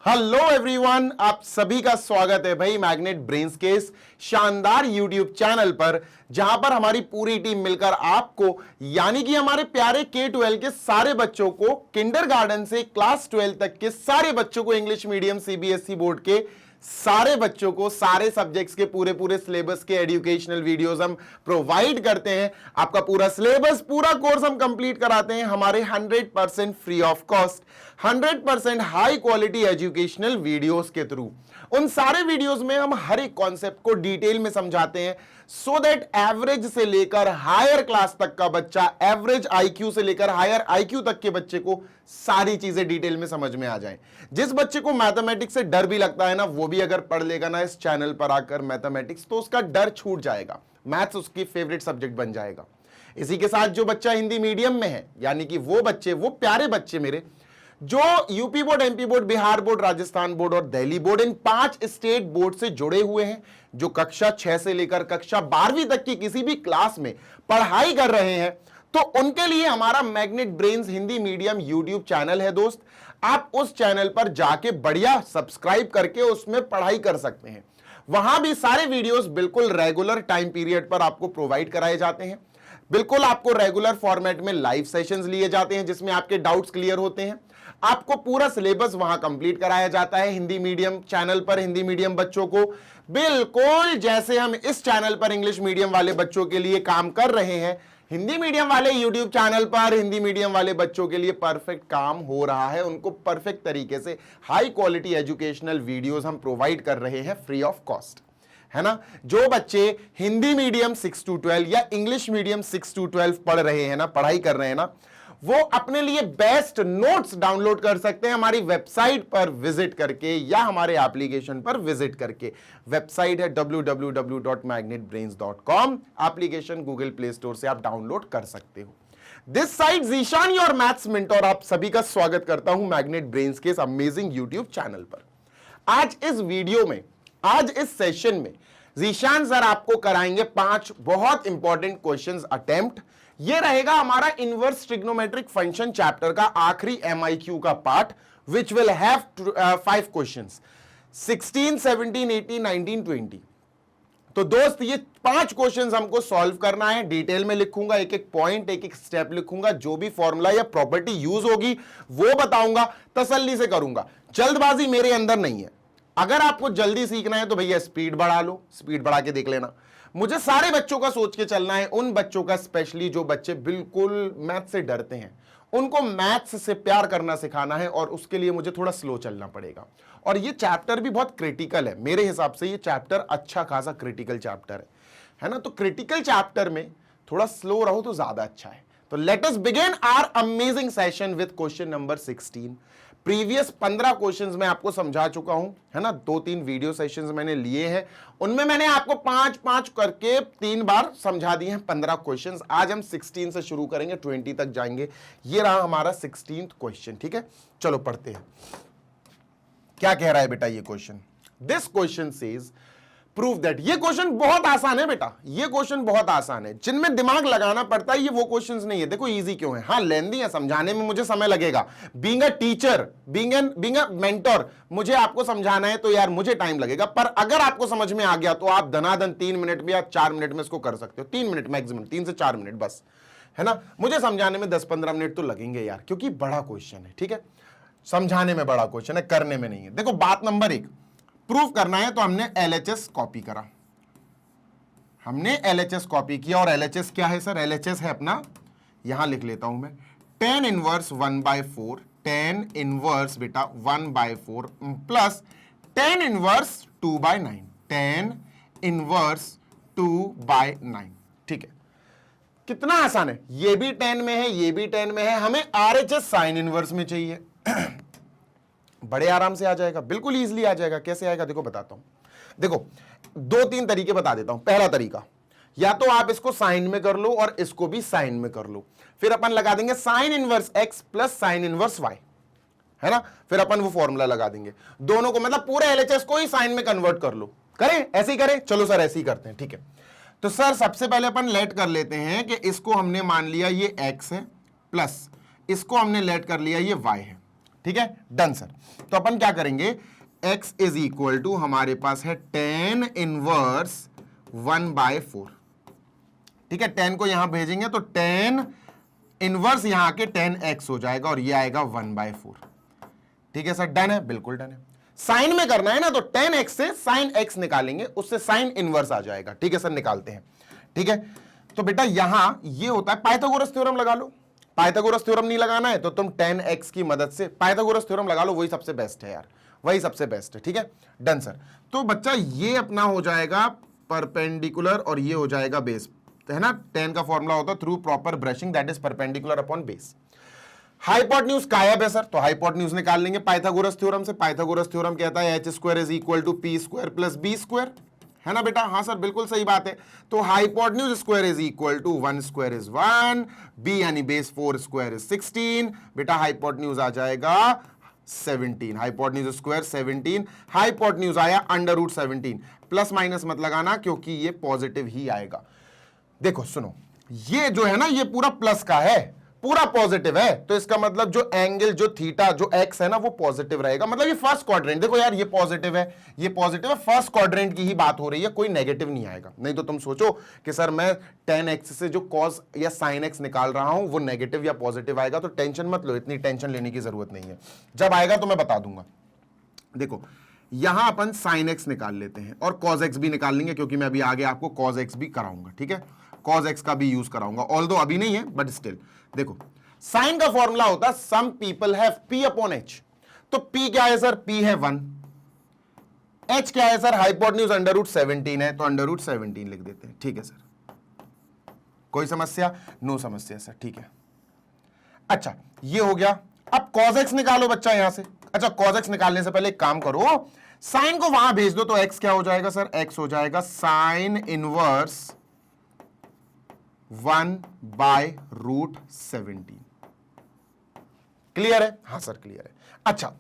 Hello everyone, आप सभी का स्वागत है भाई मैग्नेट ब्रेन्स के इस शानदार यूट्यूब चैनल पर, जहां पर हमारी पूरी टीम मिलकर आपको यानी कि हमारे प्यारे K-12 के सारे बच्चों को किंडरगार्टन से क्लास 12 तक के सारे बच्चों को इंग्लिश मीडियम CBSE बोर्ड के सारे बच्चों को सारे सब्जेक्ट्स के पूरे पूरे सिलेबस के एजुकेशनल वीडियोस हम प्रोवाइड करते हैं। आपका पूरा सिलेबस पूरा कोर्स हम कंप्लीट कराते हैं हमारे 100% free of cost 100% high quality educational videos के थ्रू। उन सारे वीडियोस में हम हर एक कॉन्सेप्ट को डिटेल में समझाते हैं सो दैट एवरेज से लेकर हायर क्लास तक का बच्चा, एवरेज IQ से लेकर हायर IQ तक के बच्चे को सारी चीजें डिटेल में समझ में आ जाएं। जिस बच्चे को मैथमेटिक्स से डर भी लगता है ना, वो भी अगर पढ़ लेगा ना इस चैनल पर आकर मैथमेटिक्स, तो उसका डर छूट जाएगा, मैथ्स उसकी फेवरेट सब्जेक्ट बन जाएगा। इसी के साथ जो बच्चा हिंदी मीडियम में है, यानी कि वो बच्चे, वो प्यारे बच्चे मेरे जो UP board, MP board, Bihar board, Rajasthan board और दिल्ली बोर्ड, इन 5 स्टेट बोर्ड से जुड़े हुए हैं, जो कक्षा 6 से लेकर कक्षा 12वीं तक की किसी भी क्लास में पढ़ाई कर रहे हैं, तो उनके लिए हमारा magnet brains Hindi medium YouTube channel है दोस्त। आप उस चैनल पर जाके बढ़िया सब्सक्राइब करके उसमें पढ़ाई कर सकते हैं। वहां भी सारे वीडियोस बिल्कुल रेगुलर टाइम पीरियड पर आपको प्रोवाइड कराए जाते हैं। बिल्कुल आपको रेगुलर फॉर्मेट में लाइव सेशंस लिए जाते हैं जिसमें आपके डाउट्स क्लियर होते हैं। आपको पूरा सिलेबस वहां कंप्लीट कराया जाता है हिंदी मीडियम चैनल पर। हिंदी मीडियम बच्चों को बिल्कुल जैसे हम इस चैनल पर इंग्लिश मीडियम वाले बच्चों के लिए काम कर रहे हैं, हिंदी मीडियम वाले यूट्यूब चैनल पर हिंदी मीडियम वाले बच्चों के लिए परफेक्ट काम हो रहा है। उनको परफेक्ट तरीके से हाई क्वालिटी एजुकेशनल वीडियोस हम प्रोवाइड कर रहे हैं फ्री ऑफ कॉस्ट, है ना। जो बच्चे हिंदी मीडियम 6 to 12 या इंग्लिश मीडियम 6 to 12 पढ़ रहे हैं ना, पढ़ाई कर रहे हैं ना, वो अपने लिए बेस्ट नोट्स डाउनलोड कर सकते हैं हमारी वेबसाइट पर विजिट करके या हमारे एप्लीकेशन पर विजिट करके। वेबसाइट है www.magnetbrains.com। Application Google play store से आप डाउनलोड कर सकते हो। This side Zeeshan your maths mentor, आप सभी का स्वागत करता हूं मैग्नेट ब्रेन्स के इस अमेजिंग यूट्यूब चैनल पर। आज इस वीडियो में, आज इस सेशन में जीशान सर आपको कराएंगे 5 बहुत इंपॉर्टेंट क्वेश्चंस अटेम्प्ट। ये रहेगा हमारा इनवर्स ट्रिग्नोमेट्रिक फंक्शन चैप्टर का आखिरी MIQ का part, which will have 5 questions 16, 17, 18, 19, 20। तो दोस्त ये 5 क्वेश्चंस हमको सॉल्व करना है। डिटेल में लिखूंगा, एक एक पॉइंट, एक एक स्टेप लिखूंगा, जो भी फॉर्मूला या प्रॉपर्टी यूज होगी वो बताऊंगा, तसल्ली से करूंगा। जल्दबाजी मेरे अंदर नहीं है। अगर आपको जल्दी सीखना है तो भैया स्पीड बढ़ा लो, स्पीड बढ़ा के देख लेना। मुझे सारे बच्चों का सोच के चलना है, उन बच्चों का स्पेशली जो बच्चे बिल्कुल मैथ से डरते हैं, उनको मैथ्स से प्यार करना सिखाना है, और उसके लिए मुझे थोड़ा स्लो चलना पड़ेगा। और ये चैप्टर भी बहुत क्रिटिकल है मेरे हिसाब से। ये चैप्टर अच्छा खासा क्रिटिकल चैप्टर है ना। तो क्रिटिकल चैप्टर में थोड़ा स्लो रहो तो ज्यादा अच्छा है। तो let us begin our amazing session with question number 16। Previous 15 questions मैं आपको समझा चुका हूं, है ना। 2-3 वीडियो सेशंस मैंने लिए हैं, उनमें मैंने आपको 5-5 करके 3 बार समझा दिए हैं 15 क्वेश्चंस। आज हम 16 से शुरू करेंगे, 20 तक जाएंगे। ये रहा हमारा 16th क्वेश्चन, ठीक है। चलो पढ़ते हैं, क्या कह रहा है बेटा ये question. This question says prove that. ये क्वेश्चन बहुत आसान है बेटा, ये क्वेश्चन बहुत आसान है। जिनमें दिमाग लगाना पड़ता है ये वो क्वेश्चंस नहीं है। देखो इजी क्यों है, हाँ लेंदी है, समझाने में मुझे समय लगेगा। Being a teacher, being a mentor, मुझे आपको समझाना है तो यार मुझे टाइम लगेगा। पर अगर आपको समझ में आ गया तो आप धनाधन 3 मिनट में या 4 मिनट में इसको कर सकते हो। 3 मिनट मैक्सिमम, 3 से 4 मिनट बस, है ना। मुझे समझाने में 10-15 मिनट तो लगेंगे यार, क्योंकि बड़ा क्वेश्चन है, ठीक है। समझाने में बड़ा क्वेश्चन है, करने में नहीं है। देखो बात नंबर 1, प्रूफ करना है तो हमने LHS कॉपी करा, हमने LHS कॉपी किया। और LHS क्या है सर? LHS है अपना, यहां लिख लेता हूं मैं, tan इनवर्स 1/4, tan इनवर्स बेटा 1/4 plus tan inverse 2/9, tan inverse 2/9, ठीक है। कितना आसान है, ये भी 10 में है, ये भी 10 में है। हमें RHS साइन इनवर्स में चाहिए। बड़े आराम से आ जाएगा, बिल्कुल इजीली आ जाएगा। कैसे आएगा देखो बताता हूं। देखो 2-3 तरीके बता देता हूं। पहला तरीका, या तो आप इसको साइन में कर लो और इसको भी साइन में कर लो। फिर अपन लगा देंगे sign inverse x plus sine inverse y, है ना। फिर अपन वो फॉर्मूला लगा देंगे दोनों को, मतलब पूरे LHS को ही साइन में कन्वर्ट कर लो। करें ऐसे ही करें, चलो सर ऐसे ही करते हैं, ठीक है। तो सर सबसे पहले अपन लेट कर लेते हैं कि इसको हमने मान लिया ये x है, प्लस इसको हमने लेट कर लिया ये y है। ठीक है, डन सर। तो अपन क्या करेंगे, x इज इक्वल टू हमारे पास है tan इनवर्स 1/4। ठीक है, 10 को यहां भेजेंगे तो tan इनवर्स यहां आके tan x हो जाएगा और ये आएगा 1/4। ठीक है सर, डन है, बिल्कुल डन है। साइन में करना है ना, तो tan x से sin x निकालेंगे, उससे sin इनवर्स आ जाएगा। ठीक है सर, निकालते हैं। ठीक है, तो बेटा यहां ये होता है, पाइथागोरस थ्योरम लगा लो। पाइथागोरस थ्योरम नहीं लगाना है तो तुम tan x की मदद से पाइथागोरस थ्योरम लगा लो, वही सबसे बेस्ट है यार, वही सबसे बेस्ट है। ठीक है, डन सर। तो बच्चा ये अपना हो जाएगा परपेंडिकुलर और ये हो जाएगा बेस, है ना। tan का फॉर्मूला होता है through proper brushing that is perpendicular upon base. Hypotenuse गायब है सर, तो हाइपोटेन्यूज निकाल लेंगे पाइथागोरस थ्योरम से। पाइथागोरस थ्योरम कहता है h square is equal to p square plus b square, है ना बेटा। हाँ सर, बिल्कुल सही बात है। तो hypotenuse square is equal to 1 square is 1, b यानी बेस 4 स्क्वायर इज 16। बेटा हाइपोटेन्यूज आ जाएगा 17, हाइपोटेन्यूज स्क्वायर 17, हाइपोटेन्यूज आया √17। प्लस माइनस मत लगाना क्योंकि ये पॉजिटिव ही आएगा। देखो सुनो, ये जो है ना ये पूरा प्लस का है, पूरा पॉजिटिव है, तो इसका मतलब जो एंगल जो थीटा जो एक्स है ना वो पॉजिटिव रहेगा। मतलब ये फर्स्ट क्वाड्रेंट, देखो यार ये पॉजिटिव है, ये पॉजिटिव है, फर्स्ट क्वाड्रेंट की ही बात हो रही है, कोई नेगेटिव नहीं आएगा। नहीं तो तुम सोचो कि सर मैं tan x से जो cos या sin x निकाल रहा हूं वो नेगेटिव या पॉजिटिव आएगा, तो टेंशन मत लो, इतनी टेंशन लेने की जरूरत नहीं है, जब आएगा तो मैं बता दूंगा। देखो यहां अपन sin x निकाल लेते हैं और cos x भी निकाल लेंगे, क्योंकि मैं अभी आगे आपको cos x भी कराऊंगा। ठीक है, cos x का भी यूज कराऊंगा, ऑल्दो अभी नहीं है बट स्टिल। देखो साइन का फॉर्मूला होता है some people have p upon h। तो p क्या है सर, p है 1, h क्या है सर, हाइपोटेन्यूज √17 है, तो √17 लिख देते हैं। ठीक है सर, कोई समस्या? नो समस्या सर, ठीक है। अच्छा ये हो गया, अब cos x निकालो बच्चा यहां से। अच्छा cos x निकालने से पहले एक काम करो, साइन को वहां भेज दो, तो x क्या हो जाएगा सर, x हो जाएगा साइन इनवर्स 1/√17। क्लियर है? हाँ सर क्लियर है। अच्छा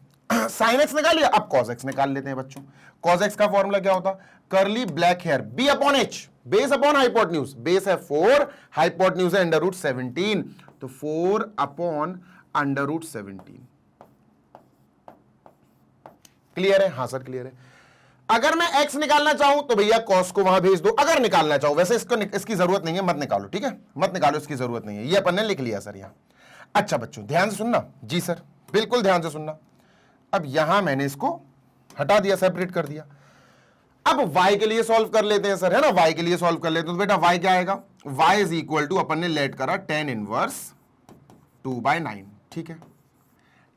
साइन एक्स निकाल लिया, अब cos x निकाल लेते हैं बच्चों। cos x का फॉर्मूला क्या होता, curly black hair b upon h, base upon hypotenuse, base है 4, हाइपोटेन्यूज है √17, तो 4 अपॉन √17। क्लियर है? हाँ सर क्लियर है। अगर मैं x निकालना चाहूं तो भैया cos को वहां भेज दो, अगर निकालना चाहूं, वैसे इसको इसकी जरूरत नहीं है, मत निकालो। ठीक है, मत निकालो, इसकी जरूरत नहीं है, ये अपन ने लिख लिया सर यहां। अच्छा बच्चों ध्यान से सुनना, जी सर बिल्कुल ध्यान से सुनना। अब यहां मैंने इसको हटा दिया, सेपरेट कर दिया। अब y के लिए सॉल्व कर लेते हैं सर, है ना, y के लिए सॉल्व कर लेते हैं। तो बेटा y क्या आएगा, y इज इक्वल टू अपन ने लेट करा tan इनवर्स 2/9। ठीक है,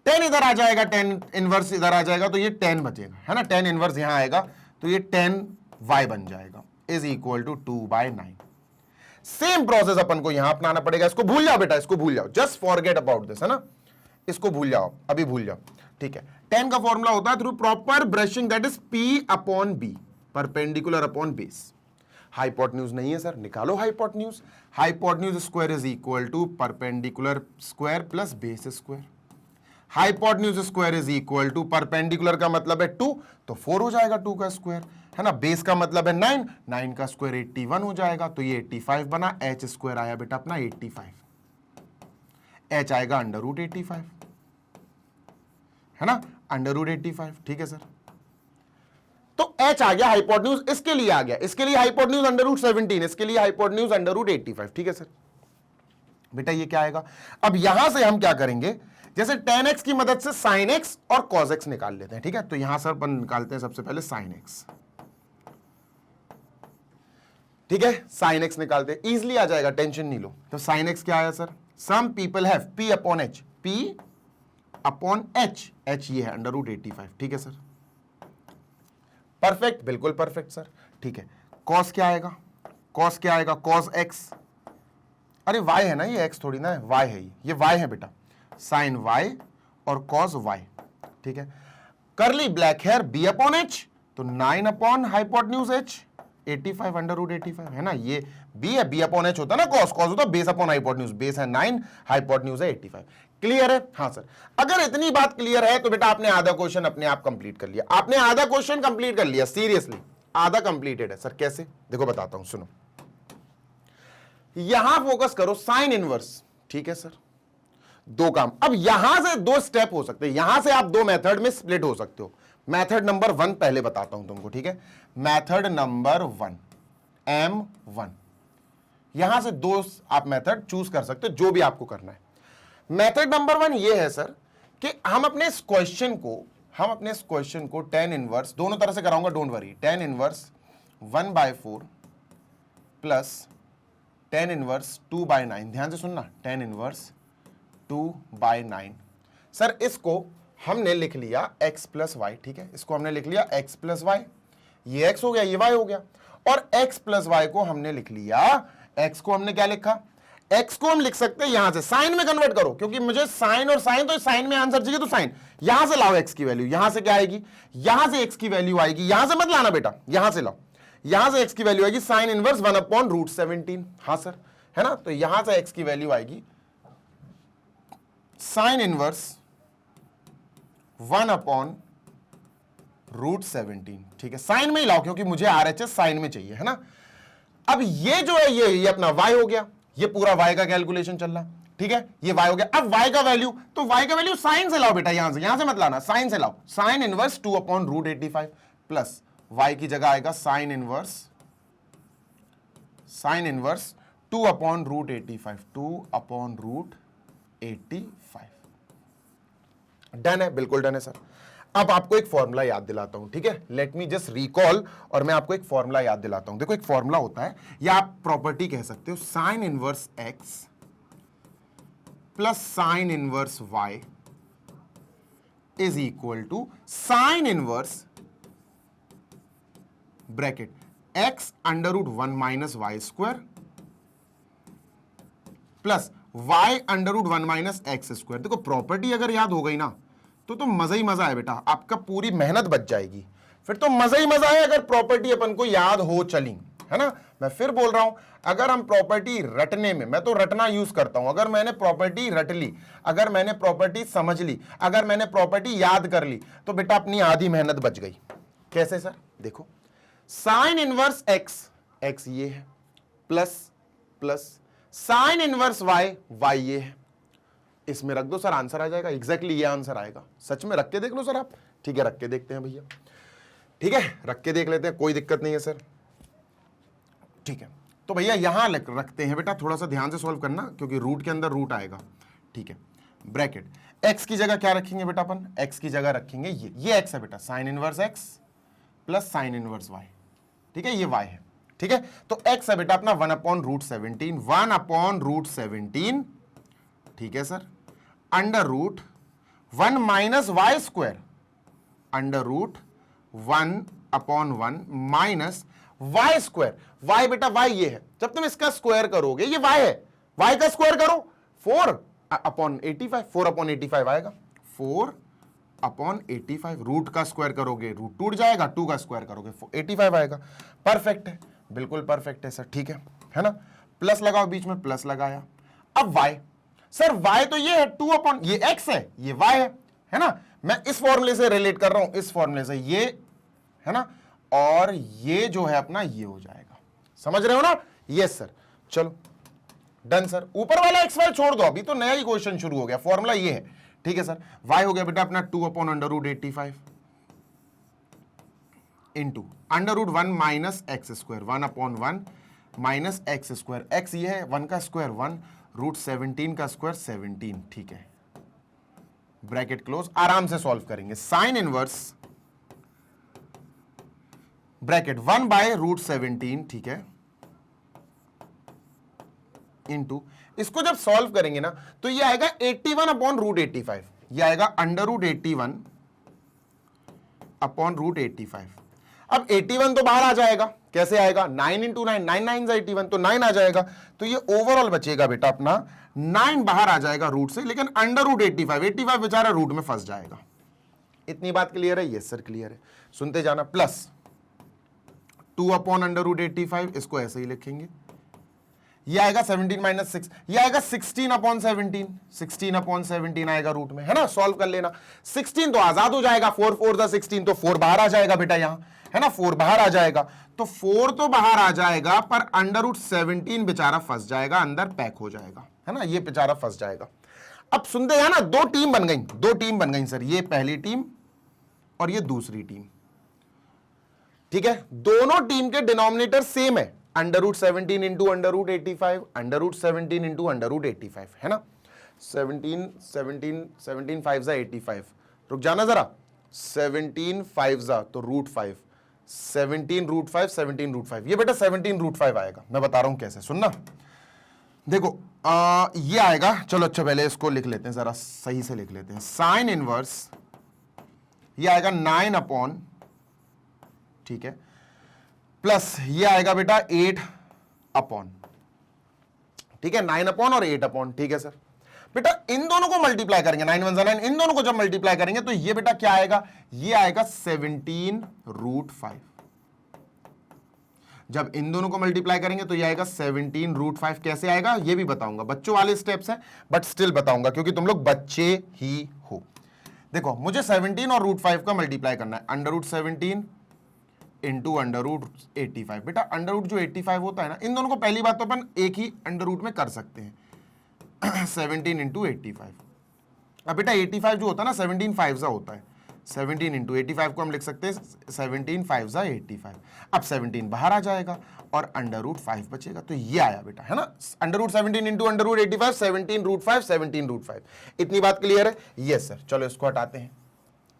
tan इधर आ जाएगा, tan इनवर्स इधर आ जाएगा, तो ये tan बचेगा, है ना, tan इनवर्स यहां आएगा तो ये tan y बन जाएगा is equal to 2/9। Same process अपन को यहां अपनाना पड़ेगा। इसको भूल जाओ बेटा, इसको भूल जाओ, जस्ट फॉरगेट अबाउट दिस, है ना, इसको भूल जाओ, अभी भूल जाओ। ठीक है, tan का फॉर्मूला होता है through proper brushing that is p upon b, perpendicular upon base. Hypotenuse नहीं है सर, निकालो hypotenuse. Hypotenuse square is equal to perpendicular square plus base square. Hypotenuse square is equal to, perpendicular का मतलब है 2, तो 4 हो जाएगा 2 का स्क्वायर, है ना, बेस का मतलब है 9, 9 का स्क्वायर 81 हो जाएगा, तो ये 85 बना। h स्क्वायर आया बेटा अपना 85, h आएगा √85, है ना, √85। ठीक है सर, तो h आ गया हाइपोटेन्यूज, इसके लिए आ गया, इसके लिए हाइपोटेन्यूज √17, इसके लिए हाइपोटेन्यूज √85। ठीक है सर, बेटा ये क्या आएगा। अब यहां से हम क्या करेंगे, जैसे tan x की मदद से sin x और cos x निकाल लेते हैं। ठीक है, तो यहां सर अपन निकालते हैं सबसे पहले sin x। ठीक है, sin x निकालते हैं, इजिली आ जाएगा, टेंशन नहीं लो। तो sin x क्या आया sir, some people have p upon h, p upon h, h ये है √85। ठीक है सर, परफेक्ट, बिल्कुल परफेक्ट सर। ठीक है, cos क्या आएगा, cos क्या आएगा, cos x, अरे y है ना, ये x थोड़ी ना है, y है, ये y है बेटा, sin y और cos y। ठीक है, curly black hair b upon h, तो 9 अपॉन हाइपोटेन्यूज h, 85 √85, है ना, ये b है, b अपॉन h होता है ना, cos होता है बेस अपॉन हाइपोटेन्यूज, बेस है 9, हाइपोटेन्यूज है 85। क्लियर है? हाँ सर, अगर इतनी बात क्लियर है तो बेटा आपने आधा क्वेश्चन अपने आप कंप्लीट कर लिया, आपने आधा क्वेश्चन कंप्लीट कर लिया, सीरियसली आधा कंप्लीटेड है सर। कैसे, देखो बताता हूं, सुनो, यहां फोकस करो साइन इनवर्स। ठीक है सर, दो काम। अब यहां से दो स्टेप हो सकते हैं, यहां से आप दो मेथड में स्प्लिट हो सकते हो। मेथड नंबर 1 पहले बताता हूं तुमको, ठीक है। मेथड नंबर 1 M1, यहां से दो आप मेथड चूज कर सकते हो, जो भी आपको करना है। मेथड नंबर 1 ये है सर कि हम अपने इस क्वेश्चन को tan इनवर्स, दोनों तरह से कराऊंगा, don't worry, tan inverse 1/4 plus tan inverse 2/9, ध्यान से सुनना, tan इनवर्स 2/9। सर इसको हमने लिख लिया x प्लस वाई, ठीक है, इसको हमने लिख लिया x प्लस वाई, ये x हो गया, ये y हो गया, और x प्लस वाई को हमने लिख लिया, x को हमने क्या लिखा, x को हम लिख सकते हैं यहां से, साइन में कन्वर्ट करो, क्योंकि मुझे साइन और साइन, तो साइन में आंसर चाहिए, तो साइन यहां से लाओ, x की वैल्यू यहां से क्या आएगी, यहां से x की वैल्यू आएगी, यहां से मत लाना बेटा, यहां से लाओ, यहां से x की वैल्यू आएगी साइन इनवर्स 1/√17। हाँ सर, है ना, तो यहां से x की वैल्यू आएगी साइन इनवर्स 1/√17, ठीक है, साइन में ही लाओ, क्योंकि मुझे RHS साइन में चाहिए, है ना। अब ये जो है ये अपना y हो गया, ये पूरा y का कैलकुलेशन चल रहा, ठीक है, ये y हो गया। अब y का वैल्यू, तो y का वैल्यू साइन से लाओ बेटा, यहां से मत लाना, साइन से लाओ, साइन इनवर्स 2/√85 प्लस y की जगह आएगा साइन इनवर्स 2/√85, 2/√85। डन है, बिल्कुल डन है सर। अब आपको एक फॉर्मूला याद दिलाता हूं, ठीक है, लेट मी जस्ट रिकॉल, और मैं आपको एक फॉर्मूला याद दिलाता हूं। देखो एक फॉर्मूला होता है, या आप प्रॉपर्टी कह सकते हो, sine inverse x plus sine inverse y is equal to sine inverse bracket x √1 minus y square plus y √1 minus x square. देखो प्रॉपर्टी अगर याद हो गई ना, तो मजा ही मजा है बेटा, आपका पूरी मेहनत बच जाएगी, फिर तो मजा ही मजा है अगर प्रॉपर्टी अपन को याद हो चली, है ना। मैं फिर बोल रहा हूं, अगर हम प्रॉपर्टी रटने में, मैं तो रटना यूज करता हूं, अगर मैंने प्रॉपर्टी रट ली, अगर मैंने प्रॉपर्टी समझ ली, अगर मैंने प्रॉपर्टी याद कर ली, तो बेटा अपनी आधी मेहनत बच गई। कैसे सर, देखो साइन इनवर्स x ये है, प्लस साइन इनवर्स y ये है, इसमें रख दो सर, आंसर आ जाएगा, एग्जैक्टली ये आंसर आएगा। सच में रख के देख लो सर आप, ठीक है, रख के देखते हैं भैया, ठीक है, रख के देख लेते हैं, कोई दिक्कत नहीं है सर, ठीक है। तो भैया यहां रखते हैं बेटा, थोड़ा सा ध्यान से सॉल्व करना, क्योंकि रूट के अंदर रूट आएगा, ठीक है। ब्रैकेट x की जगह क्या रखेंगे बेटा अपन, x की जगह रखेंगे ये x है बेटा, sine inverse x plus sine inverse y, ठीक है, ये y है, ठीक है। तो x है बेटा अपना 1/√17, ठीक है sir, √1 minus y square, √1/1 minus y square, y बेटा y ये है, जब तुम इसका स्क्वायर करोगे, ये y है, y का स्क्वायर करो 4/85, 4/85 आएगा, 4/85, रूट का स्क्वायर करोगे रूट टूट जाएगा, 2 का स्क्वायर करोगे 85 आएगा। परफेक्ट है, बिल्कुल परफेक्ट है सर, ठीक है ना। प्लस लगाओ, बीच में प्लस लगाया। अब y, सर y तो ये है 2 ये x है, ये y है ना, मैं इस फॉर्मूले से रिलेट कर रहा हूं, इस फॉर्मूले से, ये है ना, और ये जो है अपना ये हो जाएगा, समझ रहे हो ना। यस सर, चलो डन सर। ऊपर वाला एक्स वाई छोड़ दो, अभी तो नया ही क्वेश्चन शुरू हो गया, फॉर्मूला ये है, ठीक है सर। y हो गया बेटा अपना 2/√85 into √1 minus x square, 1/1 minus x square, x ये है 1 का स्क्वायर 1, √17 का स्क्वायर 17, ठीक है, ब्रैकेट क्लोज। आराम से सॉल्व करेंगे, साइन इनवर्स ब्रैकेट 1/√17, ठीक है, इंटू इसको जब सॉल्व करेंगे ना, तो ये आएगा 81/√85, ये आएगा √81/√85। अब 81 तो बाहर आ जाएगा, कैसे आएगा, 9 × 9, 9 9 81, तो 9 आ जाएगा, तो ये ओवरऑल बचेगा बेटा अपना 9 बाहर आ जाएगा रूट से, लेकिन √85 बेचारा रूट में फंस जाएगा। इतनी बात क्लियर है? यस सर क्लियर है, सुनते जाना। प्लस 2/√85, इसको ऐसे ही लिखेंगे, ये आएगा 17 माइनस 6, ये आएगा 16/17, 16/17 आएगा रूट में, है ना। सॉल्व कर लेना, 16 तो आजाद हो जाएगा, 4 4 द 16, तो 4 बाहर आ जाएगा बेटा यहां, है ना, 4 बाहर आ जाएगा, तो 4 तो बाहर आ जाएगा, पर √17 बेचारा फंस जाएगा, अंदर पैक हो जाएगा, है ना, ये बेचारा फंस जाएगा। अब सुनते हैं ना, दो टीम बन गई सर, ये पहली टीम और ये दूसरी टीम, ठीक है। दोनों टीम के डिनोमिनेटर सेम है, √17 इंटू √85, √17 इंटू √85, है ना। 17 5 जा 85, रुक जाना जरा, 17 5 जा तो √5, 17 √5, 17 √5, ये बेटा 17 √5 आएगा। मैं बता रहा हूं कैसे, सुनना। देखो ये आएगा, चलो अच्छा पहले इसको लिख लेते हैं, जरा सही से लिख लेते हैं। साइन इनवर्स ये आएगा 9 अपॉन, ठीक है, प्लस ये आएगा बेटा 8 अपॉन, ठीक है, 9 अपॉन और 8 अपॉन, ठीक है सर। बेटा इन दोनों को मल्टीप्लाई करेंगे, 9 1 9, इन दोनों को जब मल्टीप्लाई करेंगे तो ये बेटा क्या आएगा, ये आएगा 17 √5। जब इन दोनों को मल्टीप्लाई करेंगे तो ये आएगा 17 √5। कैसे आएगा ये भी बताऊंगा, बच्चों वाले स्टेप्स हैं बट स्टिल बताऊंगा क्योंकि तुम लोग बच्चे ही हो। देखो मुझे 17 और √5 का मल्टीप्लाई करना है, √17 इंटू √85। बेटा अंडर जो 85 होता है ना, इन दोनों को पहली बात तो अपन एक ही अंडर में कर सकते हैं, 17 इंटू 85। अब बेटा 85 जो होता है ना 17 5 होता है, 17 इंटू 85 को हम लिख सकते हैं 17 5 85। अब 17 बाहर आ जाएगा और √5 बचेगा, तो ये आया बेटा, है ना, √17 इंटू √85, 17 √5, 17 √5। इतनी बात क्लियर है? Yes sir. चलो इसको हटाते हैं,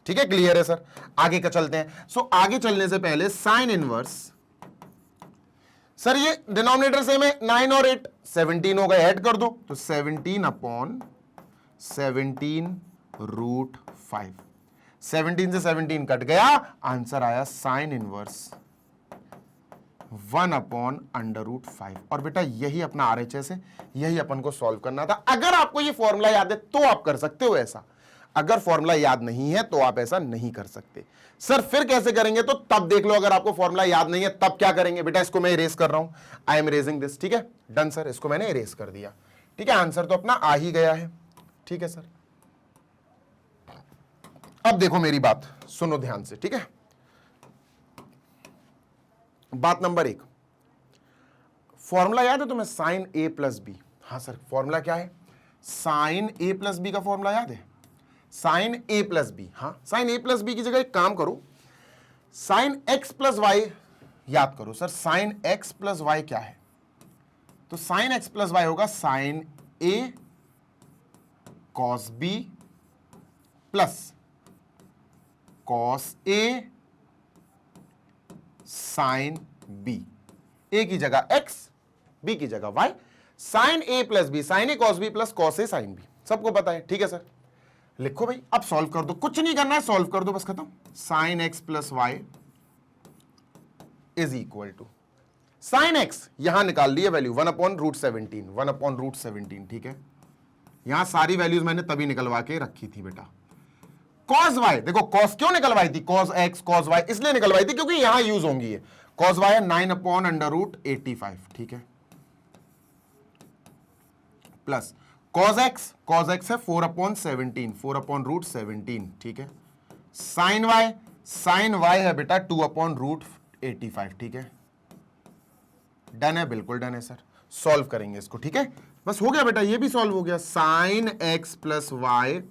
ठीक है, क्लियर है सर। आगे का चलते हैं। सो आगे चलने से पहले साइन इनवर्स, सर ये डिनोमिनेटर सेम है, 9 और 8, 17 हो गए, ऐड कर दो तो 17 अपॉन 17 √5, 17 से 17 कट गया, आंसर आया साइन इनवर्स 1 अपॉन √5। और बेटा यही अपना RHS है, यही अपन को सॉल्व करना था। अगर आपको ये फॉर्मूला याद है तो आप कर सकते हो ऐसा, अगर फॉर्मूला याद नहीं है तो आप ऐसा नहीं कर सकते। सर फिर कैसे करेंगे? तो तब देख लो, अगर आपको फॉर्मूला याद नहीं है तब क्या करेंगे? बेटा इसको मैं इरेज कर रहा हूं, आई एम इरेजिंग दिस, ठीक है, डन सर, इसको मैंने इरेज कर दिया, ठीक है, आंसर तो अपना आ ही गया है, ठीक है सर। अब देखो मेरी बात सुनो ध्यान से, ठीक है। बात नंबर 1, फॉर्मूला याद है तुम्हें, साइन A प्लस बी। हाँ सर, फॉर्मूला क्या है? साइन A प्लस बी का फॉर्मूला याद है, साइन A प्लस बी। हाँ, साइन A प्लस बी की जगह एक काम करो, साइन x प्लस वाई याद करो। Sir sine x plus y क्या है? तो साइन x प्लस वाई होगा sine A cos B plus cos A sine B। A की जगह x, B की जगह y, sine A plus B, sine A cos B plus cos A sine B। सबको पता है, ठीक है सर। लिखो भाई, अब सॉल्व कर दो, कुछ नहीं करना है, सॉल्व कर दो बस, खत्म। Sine x plus y is equal to sine x, यहां निकाल लिया वैल्यू 1 अपॉन √17, 1 अपॉन √17, ठीक है। यहां सारी वैल्यूज मैंने तभी निकलवा के रखी थी बेटा। कॉस y, देखो कॉस क्यों निकलवाई थी, कॉस x कॉस y इसलिए निकलवाई थी क्योंकि यहां यूज होंगी ये। कॉस y है 9 अपॉन √85, ठीक है, प्लस cos x है 4 अपॉन 17, 4 अपॉन √17, ठीक है। साइन y है बेटा 2 अपॉन √85, ठीक है। डन है, बिल्कुल डन है सर। सॉल्व करेंगे इसको, ठीक है, बस हो गया बेटा, ये भी सॉल्व हो गया। Sine x plus y.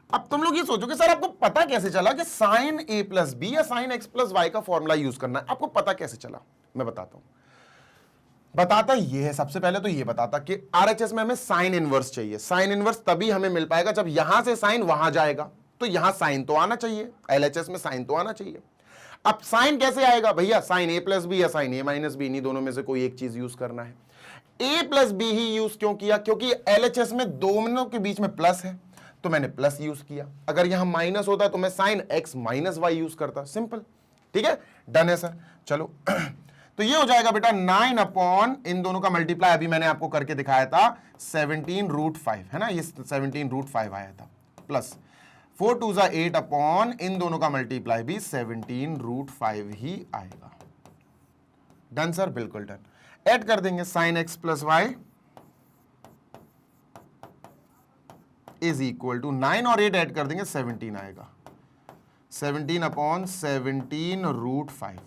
अब तुम लोग ये सोचोगे सर आपको पता कैसे चला कि साइन A प्लस बी या साइन x प्लस वाई का फॉर्मूला यूज करना है? आपको पता कैसे चला? मैं बताता हूं, बताता ये है। सबसे पहले तो ये बताता कि RHS में हमें साइन इनवर्स चाहिए। साइन इनवर्स तभी हमें मिल पाएगा जब यहां से साइन वहां जाएगा, तो यहां साइन तो आना चाहिए, LHS में साइन तो आना चाहिए। अब साइन कैसे आएगा भैया? साइन A प्लस बी या साइन A माइनस बी, इन्हीं दोनों में से कोई एक चीज यूज करना है। A प्लस बी ही यूज क्यों किया? क्योंकि LHS में दोनों के बीच में प्लस है तो मैंने प्लस यूज किया। अगर यहां माइनस होता तो मैं sine x minus y use करता, सिंपल, ठीक है, डन है सर। चलो तो ये हो जाएगा बेटा 9 अपॉन, इन दोनों का मल्टीप्लाई अभी मैंने आपको करके दिखाया था, 17 √5, है ना, ये 17 √5 आया था, प्लस 4 2 8 अपॉन, इन दोनों का मल्टीप्लाई भी 17 √5 ही आएगा। डन सर, बिल्कुल डन। ऐड कर देंगे sine x plus y is equal to 9 और 8 ऐड कर देंगे 17 आएगा, 17 अपॉन 17 √5,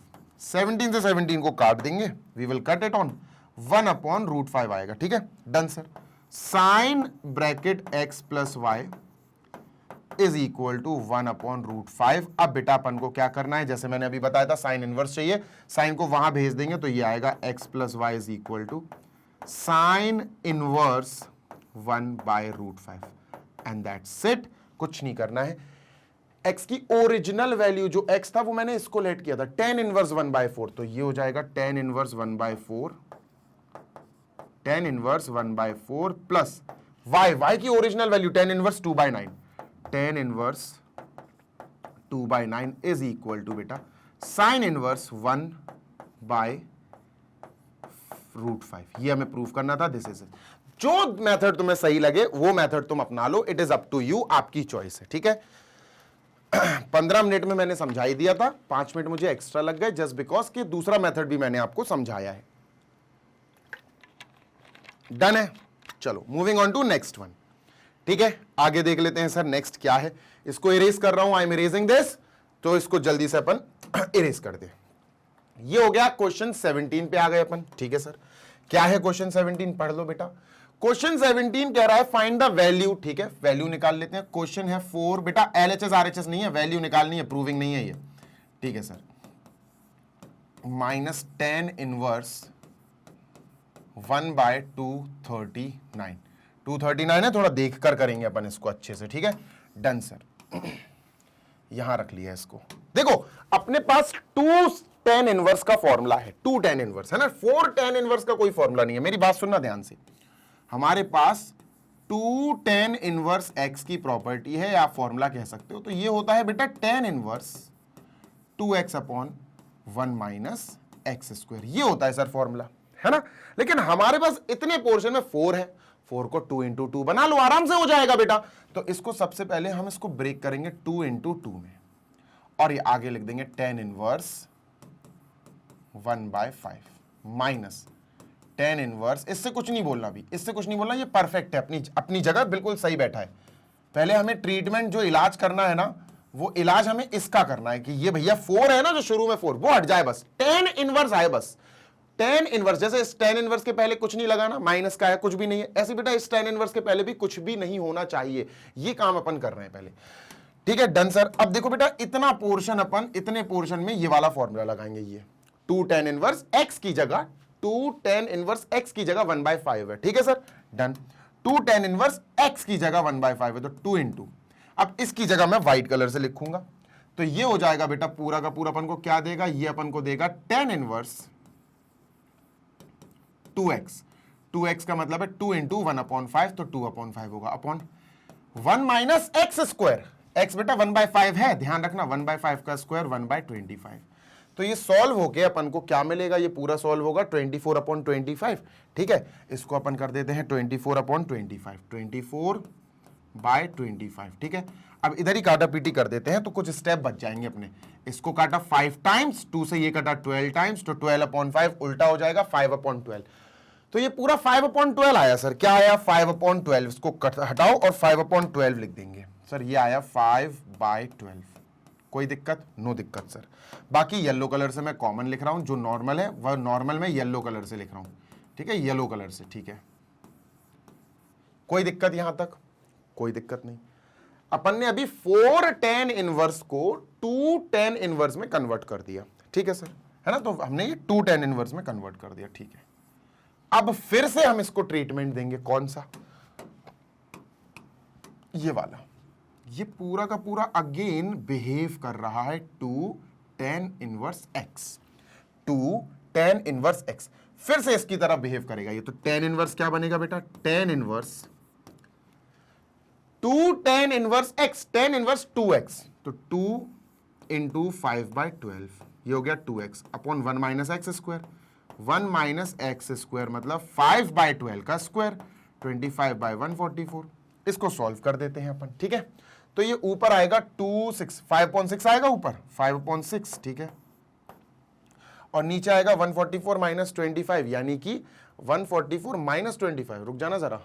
17 से 17 को काट देंगे, we will cut it on, 1 upon √5 आएगा, ठीक है, done sir. Sine bracket x plus y is equal to 1/√5। अब बेटा अपन को क्या करना है, जैसे मैंने अभी बताया था साइन इनवर्स चाहिए, साइन को वहां भेज देंगे तो ये आएगा x plus y is equal to sine inverse 1/√5 and that's it. कुछ नहीं करना है। x की ओरिजिनल वैल्यू जो x था वो मैंने इसको लेट किया था tan इनवर्स 1/4, तो ये हो जाएगा tan inverse 1/4, tan inverse 1/4 plus y की original value tan inverse 2/9, tan inverse 2/9 is equal to बेटा साइन इनवर्स 1/√5। ये हमें प्रूव करना था। This is it. जो मेथड तुम्हें सही लगे वो मेथड तुम अपना लो, it is up to you, आपकी चॉइस है, ठीक है। 15 मिनट में मैंने समझा ही दिया था, 5 मिनट मुझे एक्स्ट्रा लग गए जस्ट बिकॉज कि दूसरा मेथड भी मैंने आपको समझाया है। डन है। चलो moving on to next one, ठीक है। आगे देख लेते हैं सर नेक्स्ट क्या है। इसको इरेज कर रहा हूं, आई एम इरेजिंग दिस, तो इसको जल्दी से अपन इरेज कर दे। ये हो गया क्वेश्चन 17 पे आ गए अपन, ठीक है सर। क्या है क्वेश्चन 17, पढ़ लो बेटा। क्वेश्चन 17 कह रहा है फाइंड द वैल्यू, ठीक है, वैल्यू निकाल लेते हैं। क्वेश्चन है 4, बेटा LHS RHS नहीं है, वैल्यू निकालनी है, प्रूविंग नहीं है ये, ठीक है सर। माइनस tan इनवर्स 1/239, 239 है, थोड़ा देख कर करेंगे अपन इसको अच्छे से, ठीक है। Done sir. यहां रख लिया इसको। देखो अपने पास 2 tan इनवर्स का फॉर्मूला है, 2 tan इनवर्स है ना, 4 tan इनवर्स का कोई फॉर्मूला नहीं है। मेरी बात सुनना ध्यान से, हमारे पास 2 tan इनवर्स x की प्रॉपर्टी है, या फॉर्मूला कह सकते हो, तो ये होता है बेटा tan inverse 2x/1 minus x square. ये होता है सर फॉर्मूला, है ना। लेकिन हमारे पास इतने पोर्शन में 4 है, 4 को 2 × 2 बना लो, आराम से हो जाएगा बेटा। तो इसको सबसे पहले हम इसको ब्रेक करेंगे 2 × 2 में, और ये आगे लिख देंगे tan inverse 1/5 minus tan inverse, इससे कुछ नहीं बोलना भी, इससे कुछ नहीं बोलना, ये परफेक्ट है, अपनी जगह बिल्कुल सही बैठा है। पहले हमें ट्रीटमेंट जो इलाज करना है ना, वो इलाज हमें इसका करना है कि ये भैया 4 है ना जो शुरू में 4, वो हट जाए, बस tan इनवर्स आए, बस tan इनवर्स। जैसे इस tan इनवर्स के पहले कुछ नहीं लगाना, माइनस का है, कुछ भी नहीं है, ऐसे बेटा इस tan इनवर्स के पहले भी कुछ भी नहीं होना चाहिए। ये काम अपन कर रहे हैं पहले, ठीक है। Done sir. अब देखो बेटा इतना पोर्शन, अपन इतने पोर्शन में ये वाला फॉर्मूला लगाएंगे, ये 2 tan इनवर्स x की जगह 2 tan इनवर्स x की जगह 1/5 है, ठीक है sir. Done. 2 tan inverse x की जगह 1/5 है, तो 2 × 2। अब इसकी जगह मैं व्हाइट कलर से लिखूंगा, तो ये हो जाएगा बेटा पूरा का पूरा अपन को क्या देगा, ये अपन को देगा tan इनवर्स 2x। 2x का मतलब है 2 × 1/5, तो 2/5 होगा, upon 1 minus x square. x बेटा 1/5 है, ध्यान रखना, 1/5 का स्क्वायर 1/25। तो ये सॉल्व होके अपन को क्या मिलेगा, ये पूरा सॉल्व होगा 24/25, ठीक है। इसको अपन कर देते हैं 24/25, 24/25, ठीक है। अब इधर ही काटा पीटी कर देते हैं, तो कुछ स्टेप बच जाएंगे अपने। इसको काटा 5 टाइम्स, 2 से ये काटा 12 टाइम्स, तो 12/5 उल्टा हो जाएगा 5/12। तो ये पूरा 5/12 आया सर। क्या आया, 5/12। इसको हटाओ और 5/12 लिख देंगे सर। ये आया 5/12। कोई दिक्कत? नो दिक्कत सर। बाकी येलो कलर से मैं कॉमन लिख रहा हूं, जो नॉर्मल है वह नॉर्मल में येलो कलर से लिख रहा हूं, ठीक है, येलो कलर से, ठीक है। कोई दिक्कत यहां तक? कोई दिक्कत नहीं। अपन ने अभी 4 tan इनवर्स को 2 tan इनवर्स में कन्वर्ट कर दिया, ठीक है सर, है ना। तो हमने ये 2 tan इनवर्स में कन्वर्ट कर दिया, ठीक है। अब फिर से हम इसको ट्रीटमेंट देंगे, कौन सा, ये वाला। ये पूरा का पूरा अगेन बिहेव कर रहा है 2 tan inverse x, 2 tan inverse x, फिर से इसकी तरह बिहेव करेगा ये। तो tan इनवर्स क्या बनेगा बेटा, tan inverse 2 tan inverse x, tan inverse 2x, तो 2 × 5/12, ये हो गया 2x upon 1 minus x square. 1 minus x square मतलब 5/12 का स्क्वायर, 25/144। इसको सॉल्व कर देते हैं अपन, ठीक है। तो ये ऊपर आएगा 5/6 आएगा ऊपर, 5/6, ठीक है। और नीचे आएगा 144 माइनस 25, यानी कि 144 माइनस 25, रुक जाना जरा,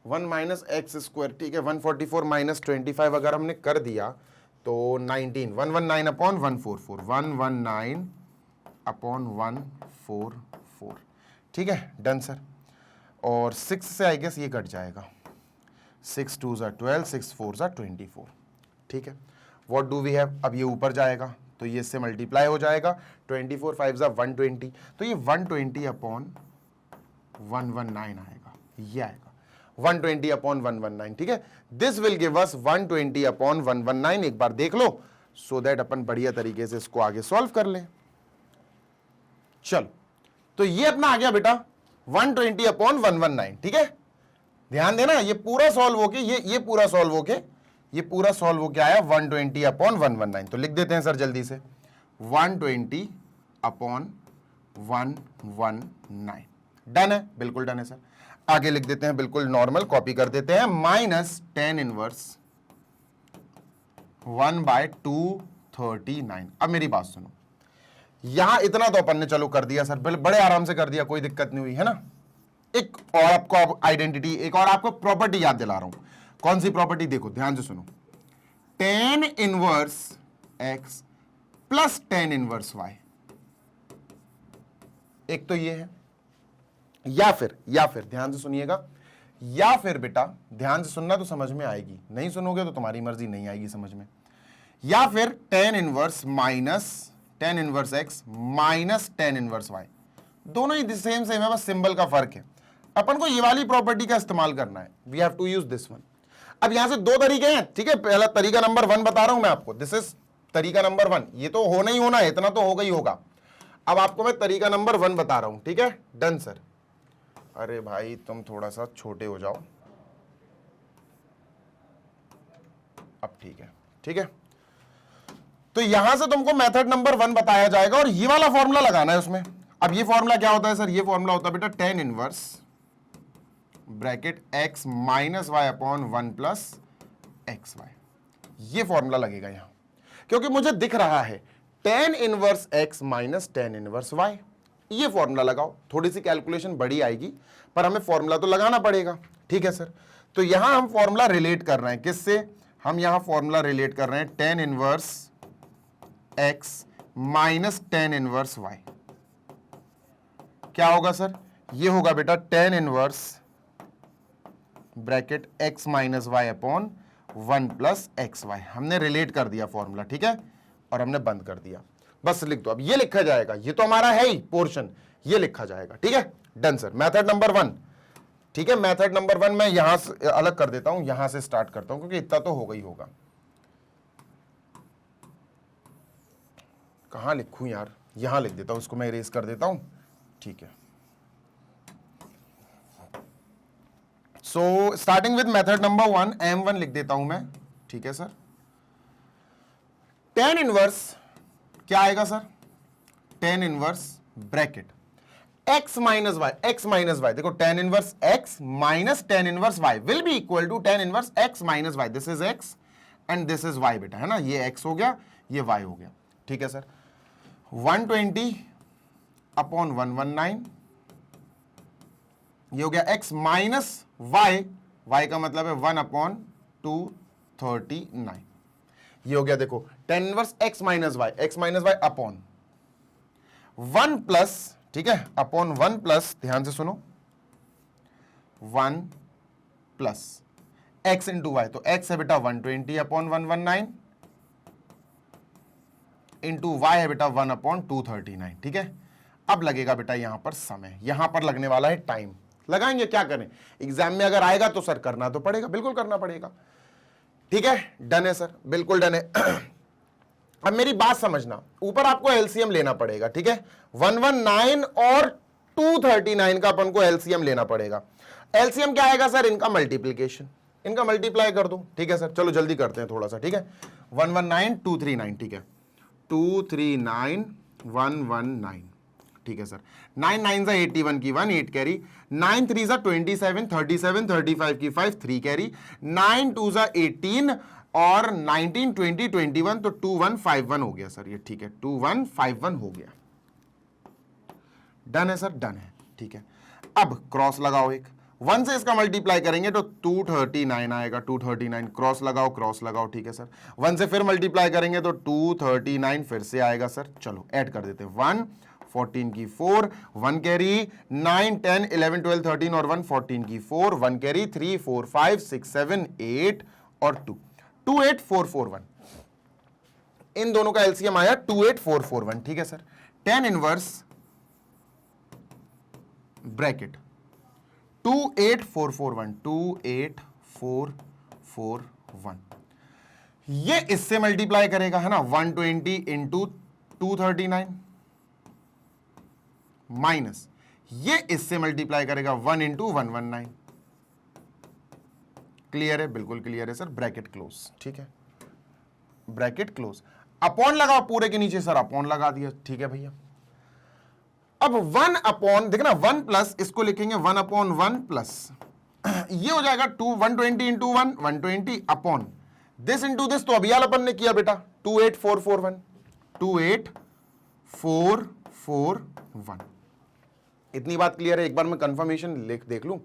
1 माइनस एक्स स्क्वायर, ठीक है। 144 माइनस 25 अगर हमने कर दिया तो 19, 119 अपॉन 144, 119 अपॉन 144, ठीक है। Done sir. और 6 से आई गेस ये कट जाएगा, 6 2 ज़ा 12, 6 4 ज़ा 24, ठीक है। व्हाट डू वी हैव, अब ये ऊपर जाएगा तो ये इससे मल्टीप्लाई हो जाएगा, 24 5 ज़ा 120, तो ये 120 अपॉन 119 आएगा, ये आएगा 120 अपॉन 119, ठीक है। दिस विल गिव अस 120 अपॉन 119, एक बार देख लो सो दैट अपन बढ़िया तरीके से इसको आगे सॉल्व कर लें। चलो, तो ये अपना आ गया बेटा 120 अपॉन 119, ठीक है। ध्यान देना, ये पूरा सॉल्व होके ये पूरा सॉल्व होके ये पूरा सॉल्व होके आया 120 अपॉन 119। तो लिख देते हैं सर जल्दी से, 120 अपॉन 119। डन है, बिल्कुल डन है सर। आगे लिख देते हैं बिल्कुल नॉर्मल, कॉपी कर देते हैं, माइनस 10 इनवर्स 1/239। अब मेरी बात सुनो, यहां इतना तो अपन ने चलो कर दिया सर, बड़े आराम से कर दिया, कोई दिक्कत नहीं हुई है ना। एक और आपको आइडेंटिटी, एक और आपको प्रॉपर्टी याद दिला रहा हूं। कौन सी प्रॉपर्टी, देखो ध्यान से सुनो, tan inverse x plus tan inverse y, एक तो ये है, या फिर ध्यान से सुनिएगा, या फिर बेटा ध्यान से सुनना तो समझ में आएगी, नहीं सुनोगे तो तुम्हारी मर्जी, नहीं आएगी समझ में। या फिर tan inverse minus tan inverse x minus tan inverse y, दोनों ही सेम है, बस सिंबल का फर्क है। अपन को ये वाली प्रॉपर्टी का इस्तेमाल करना है, we have to use this one. अब यहां से दो तरीके हैं, ठीक है। पहला तरीका नंबर 1 बता रहा हूं मैं आपको, दिस इज तरीका नंबर 1, ये तो होना ही होना है, इतना तो होगा ही होगा। अब आपको मैं तरीका नंबर 1 बता रहा हूं, ठीक है। Done sir. अरे भाई तुम थोड़ा सा छोटे हो जाओ, अब ठीक है, ठीक है। तो यहां से तुमको मेथड नंबर 1 बताया जाएगा और ये वाला फॉर्मूला लगाना है उसमें। अब ये फॉर्मूला क्या होता है सर, ये फॉर्मूला होता है बेटा tan inverse bracket x minus y upon 1 plus x y, ये फॉर्मूला लगेगा यहां, क्योंकि मुझे दिख रहा है tan inverse x minus tan inverse y, ये फॉर्मूला लगाओ। थोड़ी सी कैलकुलेशन बड़ी आएगी पर हमें फॉर्मूला तो लगाना पड़ेगा, ठीक है सर। तो यहां हम फॉर्मूला रिलेट कर रहे हैं, किससे, हम यहां फॉर्मूला रिलेट कर रहे हैं tan inverse x minus tan inverse y। क्या होगा सर, ये होगा बेटा tan inverse bracket x minus y upon 1 plus x y. हमने रिलेट कर दिया फॉर्मूला, ठीक है, और हमने बंद कर दिया, बस लिख दो। अब ये लिखा जाएगा, ये तो हमारा है ही पोर्शन, ये लिखा जाएगा, ठीक है। Done sir. मेथड नंबर 1, ठीक है। मेथड नंबर 1 मैं यहां से अलग कर देता हूं, यहां से स्टार्ट करता हूं, क्योंकि इतना तो होगा ही होगा। कहां लिखूं यार, यहां लिख देता हूं, उसको मैं इरेज कर देता हूं, ठीक है। So starting with method number 1, m1 लिख देता हूं मैं, ठीक है सर। tan इनवर्स क्या आएगा sir, tan inverse bracket x minus y, देखो tan inverse x minus tan inverse y will be equal to tan inverse x minus y. This is x and this is y बेटा, है ना, ये x हो गया, ये y हो गया, ठीक है सर। 120 अपॉन 119, ये हो गया x माइनस y, y का मतलब है 1 अपॉन 239, ये हो गया देखो tan inverse x minus y upon 1 plus, ठीक है, अपॉन 1 प्लस, ध्यान से सुनो, 1 प्लस x इंटू वाई, तो x है बेटा 120 अपॉन 119 इंटू y है बेटा 1 अपॉन 239, ठीक है। अब लगेगा बेटा यहां पर समय, यहां पर लगने वाला है टाइम, लगाएंगे, क्या करें, एग्जाम में अगर आएगा तो सर करना तो पड़ेगा, बिल्कुल करना पड़ेगा, ठीक है। डन है सर, बिल्कुल डन है। अब मेरी बात समझना, ऊपर आपको एलसीएम लेना पड़ेगा, ठीक है। 119 और 239 का अपन को एलसीएम लेना पड़ेगा। एलसीएम क्या आएगा सर, इनका मल्टीप्लीकेशन, इनका मल्टीप्लाई कर दो, ठीक है सर। चलो जल्दी करते हैं थोड़ा सा, ठीक है। 119 239, ठीक है, 239 119, ठीक है सर। 9 9 जा 81 की 1 8 कैरी, 9 3 जा 27 37 35 की 5 3 कैरी, 9 2 जा 18 और 19 20 21, तो 2151 हो गया सर ये, ठीक है, 2151 हो गया। डन है सर, डन है, ठीक है। अब क्रॉस लगाओ, एक 1 से इसका मल्टीप्लाई करेंगे तो 239 आएगा, 239 क्रॉस लगाओ, ठीक है सर। 1 से फिर मल्टीप्लाई करेंगे तो 239 फिर से आएगा सर। चलो ऐड कर देते हैं, 1 14 की 4, 1 कैरी, 9 10 11 12 13 और 1 14 की 4, 1 कैरी, 3 4 5 6 7 8 और 2, 28441। इन दोनों का एलसीएम आया 28441। ठीक है सर, tan इनवर्स ब्रैकेट 28441, 28441, ये इससे मल्टीप्लाई करेगा, है ना, 120 इंटू 239 माइनस ये इससे मल्टीप्लाई करेगा 1 इंटू 119। क्लियर है? बिल्कुल क्लियर है सर। Bracket close. ठीक है, ब्रैकेट क्लोज। अपॉन लगाओ पूरे के नीचे सर, अपॉन लगा दिया। ठीक है भैया, अब 1 अपॉन, देखना 1 प्लस, इसको लिखेंगे 1 अपॉन 1 प्लस ये हो जाएगा 120 into 1 120 upon this into this, तो अभियाल अपन ने किया बेटा 28441, 28441। इतनी बात क्लियर है? एक बार मैं कंफर्मेशन देख लूं।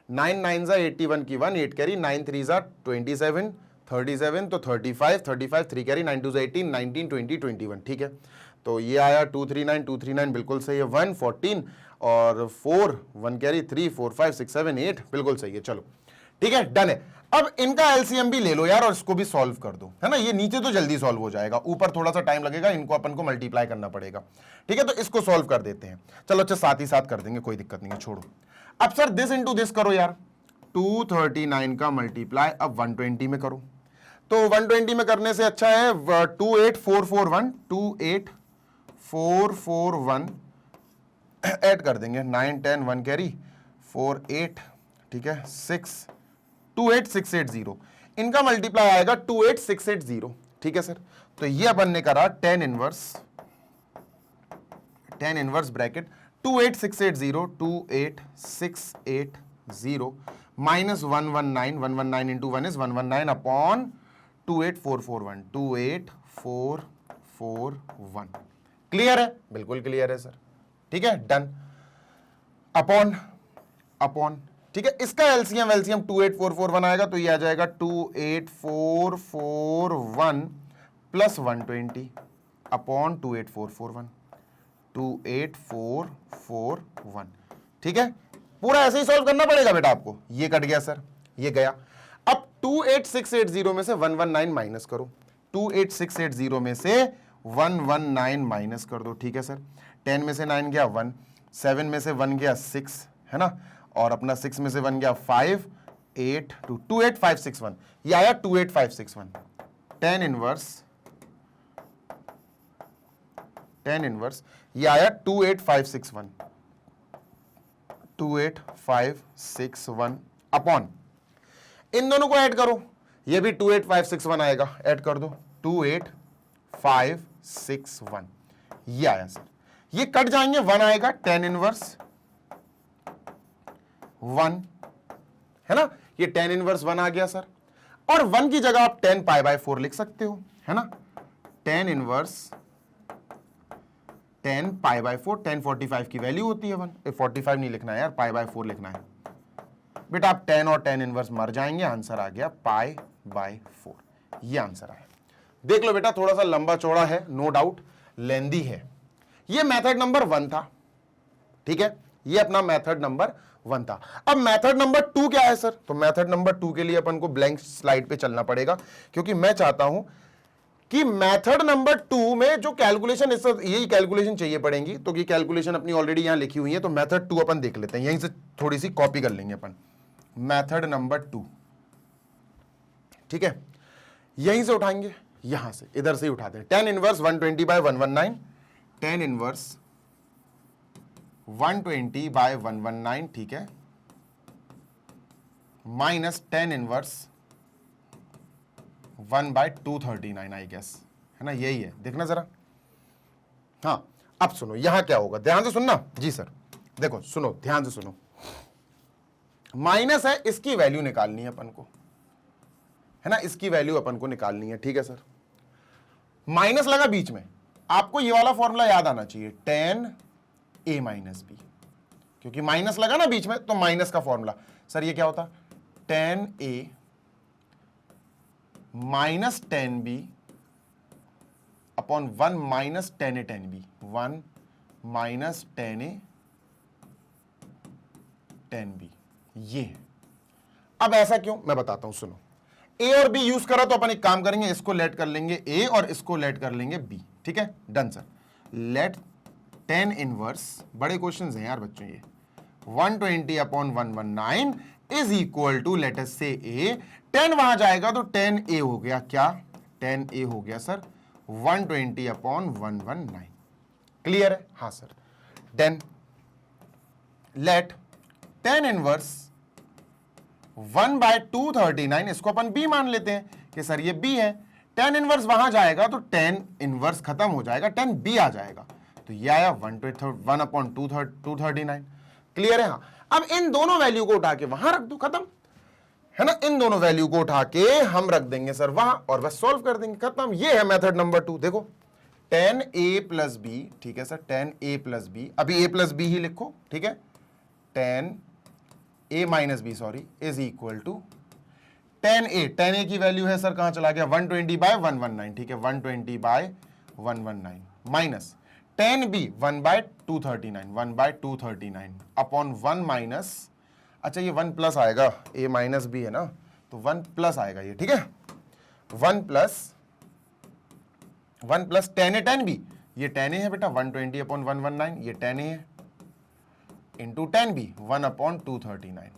9 9 जा 81 की 1, 8 कैरी, 9 3 जा 27, 37 तो 35, 35 3 कैरी, 9 2 जा 18, 19 20 21। ठीक है, तो ये आया 239, 239 बिल्कुल सही है, 1 14 और 4 1 कैरी, 3 4 5 6 7 8 बिल्कुल सही है। चलो ठीक है, डन है। अब इनका एलसीएम भी ले लो यार और इसको भी सॉल्व कर दो, है ना। ये नीचे तो जल्दी सॉल्व हो जाएगा, ऊपर थोड़ा सा टाइम लगेगा, इनको अपन को मल्टीप्लाई करना पड़ेगा। ठीक है, तो इसको सॉल्व कर देते हैं। चलो अच्छा, साथ ही साथ कर देंगे, कोई दिक्कत नहीं है, छोड़ो। अब सर दिस इंटू दिस करो यार, 239 का मल्टीप्लाई अब 120 में करो, तो 120 में करने से अच्छा है 28441, 28441 ऐड कर देंगे, 9 10 1 कैरी, 4 8, ठीक है, 6 28680, इनका मल्टीप्लाई आएगा 28680। ठीक है सर, तो ये अपन ने करा tan inverse bracket 28680, 28680 minus 119, 119 into 1 is 119 upon 28441, 28441। Clear है? बिल्कुल क्लियर है सर। ठीक है, डन। अपॉन अपॉन, ठीक है, इसका एलसीएम 28441 आएगा, तो ये आ जाएगा 28441 प्लस 120 अपॉन 28441, 28441। ठीक है, पूरा ऐसे ही सॉल्व करना पड़ेगा बेटा आपको। ये कट गया सर, ये गया। अब 28680 में से 119 माइनस करो, 28680 में से 119 माइनस कर दो। ठीक है सर, 10 में से 9 गया 1, 7 में से 1 गया 6, है ना, और अपना 6 में से 1 गया 5, 8 2, 28561, ये आया 28561। tan इनवर्स ये आया 28561, 28561 अपॉन, इन दोनों को ऐड करो, ये भी 28561 आएगा, ऐड कर दो 28561, ये आया सर। ये कट जाएंगे, 1 आएगा, tan इनवर्स 1, है ना, ये tan इनवर्स 1 आ गया सर। और 1 की जगह आप tan पाई बाय 4 लिख सकते हो, है ना, tan inverse tan pi by 4, tan 45 की वैल्यू होती है 1, 45 नहीं लिखना है यार, पाई बाय 4 लिखना है बेटा। आप tan और tan इनवर्स मर जाएंगे, आंसर आ गया पाई बाय 4, ये आंसर आया। देख लो बेटा, थोड़ा सा लंबा चौड़ा है, नो डाउट लेंदी है। ये मेथड नंबर 1 था। ठीक है, ये अपना मेथड नंबर 1 था। अब मेथड नंबर 2 क्या है सर? तो मेथड नंबर 2 के लिए अपन को ब्लैंक स्लाइड पे चलना पड़ेगा, क्योंकि मैं चाहता हूं कि मेथड नंबर 2 में जो कैलकुलेशन, यही कैलकुलेशन चाहिए पड़ेंगी, तो ये कैलकुलेशन अपनी ऑलरेडी यहां लिखी हुई है, तो मेथड 2 अपन देख लेते हैं, यहीं से थोड़ी सी कॉपी कर लेंगे अपन। मेथड नंबर 2, ठीक है, यहीं से उठाएंगे, यहां से इधर से ही उठाते हैं। tan inverse 120 by 119, tan inverse 120 by 119, ठीक है, minus tan inverse 1 by 239 I guess, है ना, यही है, देखना जरा। हाँ, अब सुनो, यहां क्या होगा, ध्यान से सुनना जी सर। देखो सुनो, ध्यान से सुनो, माइनस है, इसकी वैल्यू निकालनी है अपन को, है ना, इसकी वैल्यू अपन को निकालनी है। ठीक है सर, माइनस लगा बीच में, आपको ये वाला फॉर्मूला याद आना चाहिए, tan a माइनस बी, क्योंकि माइनस लगा ना बीच में, तो माइनस का फॉर्मूला सर ये क्या होता, tan a minus tan b upon 1 minus tan a tan b, 1 minus tan a tan b, ये है। अब ऐसा क्यों, मैं बताता हूं, सुनो। ए और बी यूज करा तो अपन एक काम करेंगे, इसको लेट कर लेंगे ए और इसको लेट कर लेंगे बी, ठीक है, done sir. Let tan inverse, बड़े क्वेश्चंस हैं यार बच्चों ये, 120 अपॉन 119 is equal to let us say a, 10 वहां जाएगा तो 10 ए हो गया, क्या 10 ए हो गया सर 120 अपॉन 119, क्लियर है, हाँ सर। देन लेट 10 इनवर्स 1/239, इसको अपन b मान लेते हैं कि सर ये b है, 10 इनवर्स वहां जाएगा तो 10 इनवर्स खत्म हो जाएगा, 10 b आ जाएगा, तो ये आया 1/239, क्लियर है, हाँ। अब इन दोनों वैल्यू को उठा के वहां रख दो, खत्म है ना, इन दोनों वैल्यू को उठा के हम रख देंगे सर वहां और बस सॉल्व कर देंगे, खत्म। ये है मेथड नंबर 2, देखो 10a प्लस बी, ठीक है सर, 10a प्लस बी, अभी a प्लस बी ही लिखो, ठीक है, 10a minus b sorry is equal to 10a की वैल्यू है सर कहां चला गया 120/119, ठीक है, 120/119 माइनस 10b 1/239 अपॉन 1 माइनस, अच्छा ये 1 प्लस आएगा, a माइनस बी है ना, तो 1 प्लस आएगा ये, ठीक है, 1 प्लस 10a 10b, ये 10a है बेटा 120 अपॉन 119, ये 10a है इंटू 10b 1/239।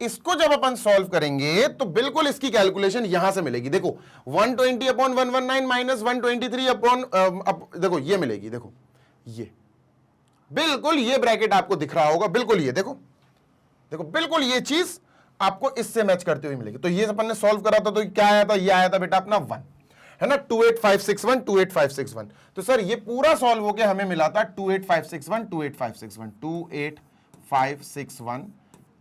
इसको जब अपन सॉल्व करेंगे तो बिल्कुल इसकी कैलकुलेशन यहां से मिलेगी, देखो 120 अपॉन 119 माइनस 123 अपॉन, देखो ये मिलेगी, देखो ये बिल्कुल ये ब्रैकेट आपको दिख रहा होगा, बिल्कुल ये देखो, देखो बिल्कुल ये चीज आपको इससे मैच करते हुए मिलेगी। तो ये अपन ने सॉल्व करा था तो क्या आया था, ये आया था बेटा अपना 1, है ना, 28561 28561। तो सर ये पूरा सॉल्व होके हमें मिला था 28561 28561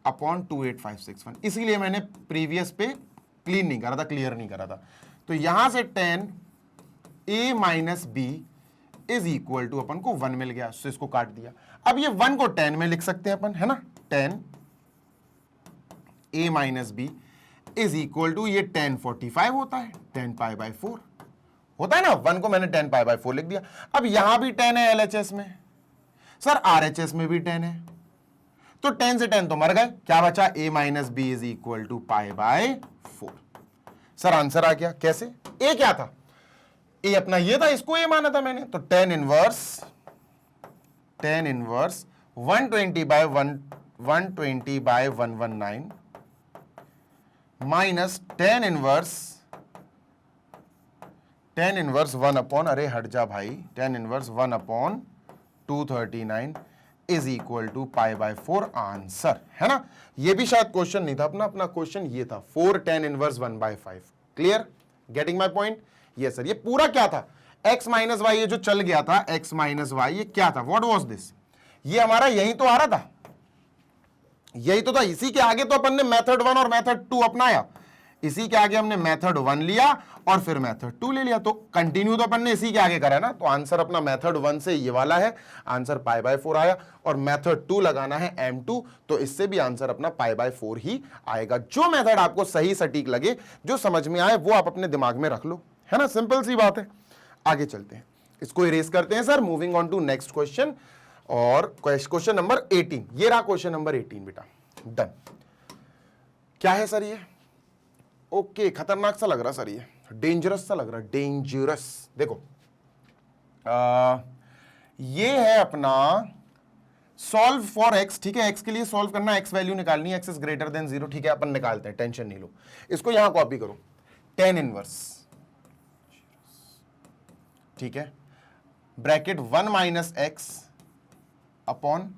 अपॉन 28561, इसीलिए मैंने प्रीवियस पे क्लीन नहीं करा था, क्लियर नहीं करा था। तो यहां से 10a minus B is equal to अपन को 1 मिल गया, तो इसको काट दिया। अब ये 1 को 10 में लिख सकते हैं अपन, है ना, 10a minus B is equal to, ये 1045 होता है, 10π/4 होता है ना, 1 को मैंने 10π/4 लिख दिया। अब यहां भी 10 है LHS में, सर RHS में भी 10 है, तो 10 से 10 तो मर गए, क्या बचा a minus B is equal to π/4। Sir answer आ गया, कैसे, a क्या था, a अपना ये था, इसको a माना था मैंने, तो 10 इनवर्स 120/119 माइनस 10 इनवर्स 1 अपॉन, अरे हट जा भाई, 10 inverse 1/239 is equal to π/4 answer, है ना। ये भी शायद क्वेश्चन नहीं था अपना क्वेश्चन ये था 4 10 inverse 1/5, clear, getting my point. ये सर ये पूरा क्या था, x माइनस वाई, ये जो चल गया था x माइनस वाई, ये क्या था, व्हाट वाज दिस, ये हमारा यही तो आ रहा था, यही तो था। इसी के आगे तो अपन ने मेथड 1 और मेथड 2 अपनाया, इसी के आगे हमने मेथड 1 लिया और फिर मेथड 2 ले लिया, तो कंटिन्यू तो अपन ने इसी के आगे करा ना। तो आंसर अपना मेथड 1 से ये वाला है, आंसर π/4 आया, और मेथड 2 लगाना है m2, तो इससे भी आंसर अपना π/4 ही आएगा। जो मेथड आपको सही सटीक लगे, जो समझ में आए, वो आप अपने दिमाग में रख लो, है ना, सिंपल सी बात है। आगे चलते हैं, इसको इरेज करते हैं sir, moving on to next question, और क्वेश्चन नंबर 18, ये रहा क्वेश्चन नंबर 18 बेटा, डन। क्या है सर ये, ओके खतरनाक सा लग रहा सर, ये डेंजरस सा लग रहा, डेंजरस। देखो ये है अपना सॉल्व फॉर x, ठीक है, x के लिए सॉल्व करना, x वैल्यू निकालनी है, x इज ग्रेटर देन 0, ठीक है, अपन निकालते हैं, टेंशन नहीं लो। इसको यहां कॉपी करो, 10 इनवर्स, ठीक है, bracket 1 minus x upon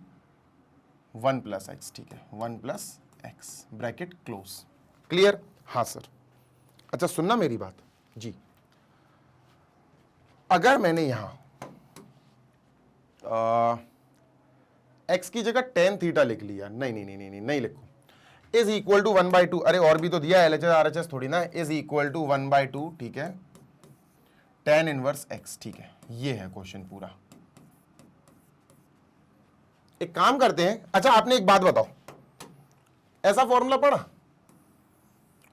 1 plus x, ठीक है, 1 plus x, bracket close, clear, हाँ सर। अच्छा सुनना मेरी बात जी, अगर मैंने यहां एक्स की जगह tan थीटा लिख लिया, नहीं लिखो, इज इक्वल टू 1/2, अरे और भी तो दिया LHS RHS थोड़ी ना, इज इक्वल टू 1/2, ठीक है, tan इनवर्स x, ठीक है, ये है क्वेश्चन पूरा। एक काम करते हैं, अच्छा आपने एक बात बताओ, ऐसा फॉर्मूला पढ़ा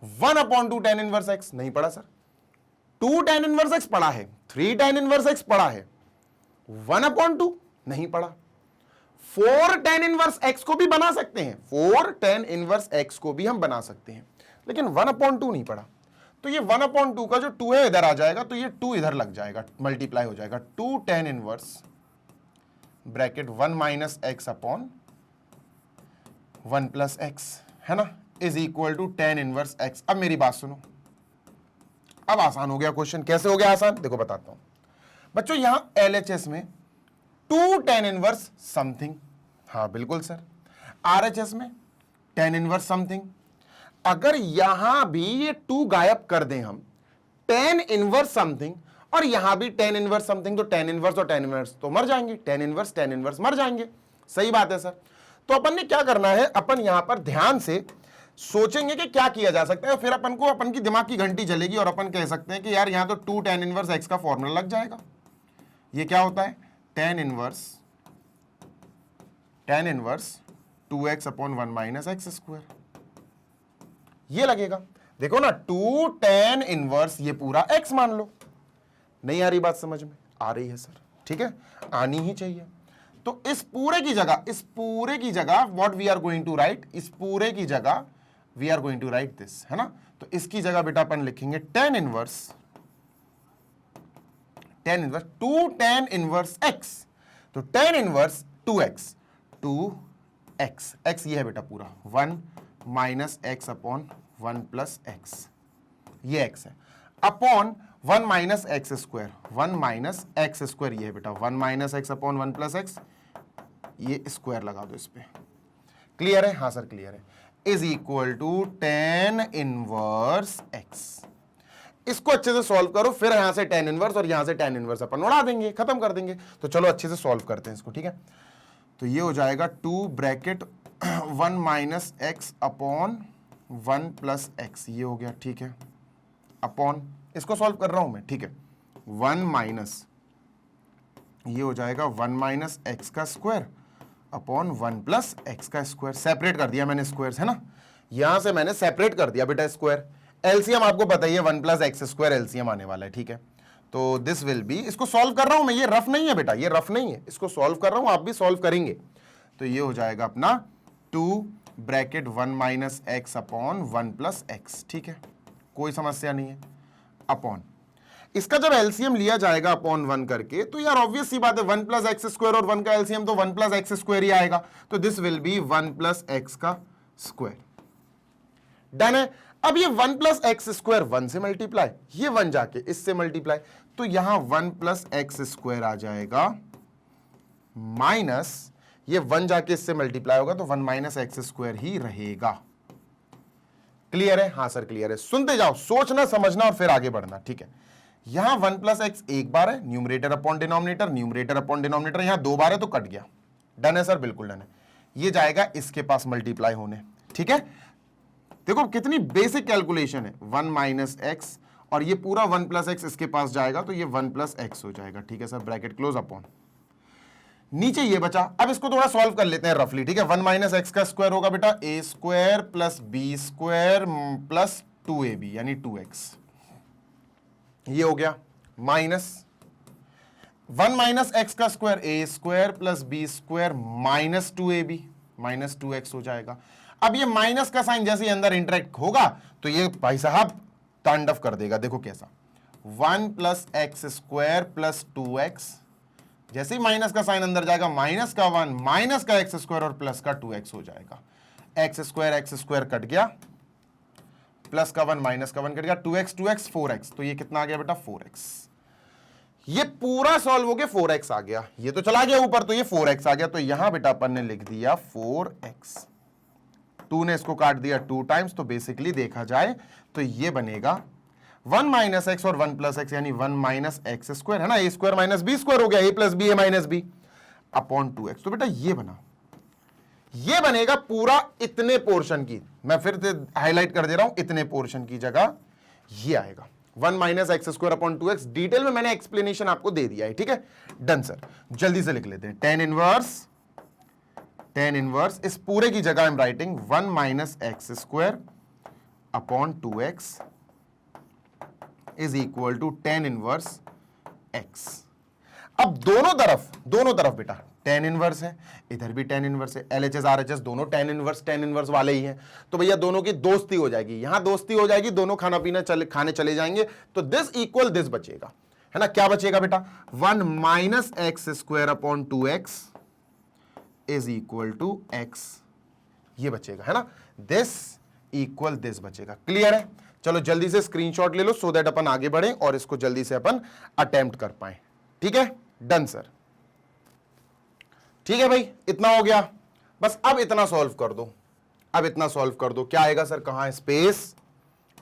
1/2 tan इनवर्स x, नहीं पढ़ा सर। 2 tan इनवर्स x पढ़ा है, 3 tan इनवर्स x पढ़ा है, 1/2 नहीं पढ़ा। 4 tan इनवर्स x को भी बना सकते हैं, 4 tan इनवर्स x को भी हम बना सकते हैं, लेकिन 1/2 नहीं पढ़ा। तो ये 1/2 का जो 2 है इधर आ जाएगा, तो ये 2 इधर लग जाएगा, मल्टीप्लाई हो जाएगा। 2 tan inverse bracket 1 minus x upon 1 plus x, है ना, is equal to tan inverse x। अब मेरी बात सुनो, अब आसान हो गया क्वेश्चन। कैसे हो गया आसान, देखो बताता हूं बच्चों। यहां LHS में 2 tan इनवर्स समथिंग, हाँ बिल्कुल सर। RHS में tan इनवर्स समथिंग। अगर यहां भी ये 2 गायब कर दें हम, tan इनवर्स समथिंग, और यहां भी tan इनवर्स समथिंग, तो tan इनवर्स और tan इनवर्स तो मर जाएंगे, tan इनवर्स मर जाएंगे। सही बात है सर। तो अपन ने क्या करना है, अपन यहां पर ध्यान से सोचेंगे कि क्या किया जा सकता है, फिर अपन को अपन की दिमाग की घंटी चलेगी और अपन कह सकते हैं कि यार यहां तो 2 tan इनवर्स x का फॉर्मूला लग जाएगा। ये क्या होता है, tan inverse 2x upon 1 minus x square, ये लगेगा। देखो ना, 2 tan इनवर्स ये पूरा x मान लो। नहीं आ रही बात समझ में? आ रही है सर, ठीक है, आनी ही चाहिए। तो इस पूरे की जगह what we are going to write, इस पूरे की जगह we are going to write this, है ना। तो इसकी जगह बेटा अपन लिखेंगे tan inverse 2 tan inverse x। तो tan इनवर्स 2x x ये है बेटा पूरा 1 minus x upon 1 plus x, ये x है, upon 1 minus x square, 1 minus x square ये है बेटा 1 minus x upon 1 plus x, ये स्क्वायर लगा दो इस पे। क्लियर है? हाँ सर क्लियर है। Is equal to tan inverse x। इसको अच्छे से सॉल्व करो, फिर यहां से tan इनवर्स और यहां से tan इनवर्स अपन उड़ा देंगे, खत्म कर देंगे। तो चलो अच्छे से सॉल्व करते हैं इसको, ठीक है। तो ये हो जाएगा 2 bracket 1 minus x upon 1 plus x, ये हो गया, ठीक है, अपॉन, इसको सॉल्व कर रहा हूं मैं, ठीक है, 1 माइनस, ये हो जाएगा 1 माइनस एक्स का स्क्वायर अपॉन 1 प्लस एक्स का स्क्वायर। सेपरेट कर दिया मैंने स्क्वायर, है ना, यहां से मैंने सेपरेट कर दिया बेटा स्क्वायर। एलसीएम आपको बताइए 1 प्लस एक्स स्क्वायर एलसीएम आने वाला है, ठीक है। तो दिस विल बी, इसको सॉल्व कर रहा हूं मैं, ये रफ नहीं है बेटा, ये रफ नहीं है, इसको सॉल्व कर रहा हूं, आप भी सॉल्व करेंगे। तो ये हो जाएगा अपना 2 bracket 1 minus x upon 1 plus x, ठीक है, कोई समस्या नहीं है, अपॉन, इसका जब एलसीएम लिया जाएगा अपॉन 1 करके, तो यार ऑब्वियस सी बात है 1 प्लस एक्स स्क्वायर और 1 का एलसीएम तो 1 प्लस एक्स स्क्वायर ही आएगा। तो this will B 1 plus x का स्क्वायर। डन है। अब ये 1 प्लस एक्स स्क्वायर 1 से मल्टीप्लाई, ये 1 जाके इससे मल्टीप्लाई, तो यहां 1 प्लस एक्स स्क्वायर आ जाएगा, माइनस ये 1 जाके इससे मल्टीप्लाई होगा तो 1 माइनस एक्स स्क्वायर ही रहेगा। क्लियर है? हाँ सर क्लियर है। सुनते जाओ, सोचना समझना और फिर आगे बढ़ना, ठीक है। यहां 1 प्लस एक्स एक बार है, numerator upon denominator, numerator upon denominator, यहां 2 बार है तो कट गया। डन है सर, बिल्कुल डन है। ये जाएगा इसके पास मल्टीप्लाई होने, ठीक है। देखो कितनी बेसिक कैलकुलेशन है, 1 माइनस एक्स और ये पूरा 1 प्लस एक्स इसके पास जाएगा तो ये 1 प्लस एक्स हो जाएगा, ठीक है सर, ब्रैकेट क्लोज अपॉन, नीचे ये बचा। अब इसको थोड़ा सॉल्व कर लेते हैं रफली, ठीक है। 1 माइनस एक्स का स्क्वायर होगा बेटा A square plus B square plus 2ab यानी 2x, ये हो गया, माइनस 1 माइनस एक्स का square A square plus B square minus 2ab minus 2x हो जाएगा। अब ये माइनस का साइन जैसे अंदर इंटरेक्ट होगा तो ये भाई साहब तांडव कर देगा। देखो कैसा, 1 plus x square plus 2x, जैसे ही माइनस का साइन अंदर जाएगा माइनस का 1 माइनस का एक्स स्क्वायर और प्लस का 2x हो जाएगा। एक्स स्क्वायर कट गया, प्लस का 1 माइनस का 1 कट गया, 2x 4x, तो ये कितना आ गया बेटा 4x। ये पूरा सॉल्व हो गया, 4x आ गया, ये तो चला गया ऊपर तो ये 4x आ गया। तो यहां बेटा अपन ने लिख दिया 4x, 2 ने इसको काट दिया 2 टाइम्स, तो बेसिकली देखा जाए तो ये बनेगा 1 माइनस एक्स और 1 प्लस एक्स यानी 1 माइनस एक्स स्क्वायर, है ना, ए स्क्वायर माइनस बी स्क्वायर हो गया, ए प्लस बी ए माइनस बी अपॉन 2x। तो बेटा ये बना, ये बनेगा पूरा इतने पोर्शन की, मैं फिर से हाईलाइट कर दे रहा हूं, इतने पोर्शन की जगह ये आएगा 1 minus x square upon 2x। Detail में मैंने एक्सप्लेनेशन आपको दे दिया है, ठीक है। डन सर, जल्दी से लिख लेते हैं। tan इनवर्स इस पूरे की जगह I am writing 1 minus x square upon 2x is equal to tan inverse x। अब दोनों तरफ बेटा tan इनवर्स है, इधर भी tan इनवर्स है, LHS RHS दोनों tan इनवर्स वाले ही हैं, तो भैया दोनों की दोस्ती हो जाएगी, यहां दोस्ती हो जाएगी, दोनों खाना पीना खाने चले जाएंगे, तो दिस इक्वल दिस बचेगा, है ना। क्या बचेगा बेटा, 1 minus x square upon 2x is equal to x, ये बचेगा, है ना। दिस इक्वल दिस बचेगा। क्लियर है? चलो जल्दी से स्क्रीनशॉट ले लो सो दैट अपन आगे बढ़े और इसको जल्दी से अपन अटेम्प्ट कर पाए। ठीक है, डन सर। ठीक है भाई, इतना हो गया, बस अब इतना सॉल्व कर दो, अब इतना सॉल्व कर दो। क्या आएगा सर, कहां है स्पेस,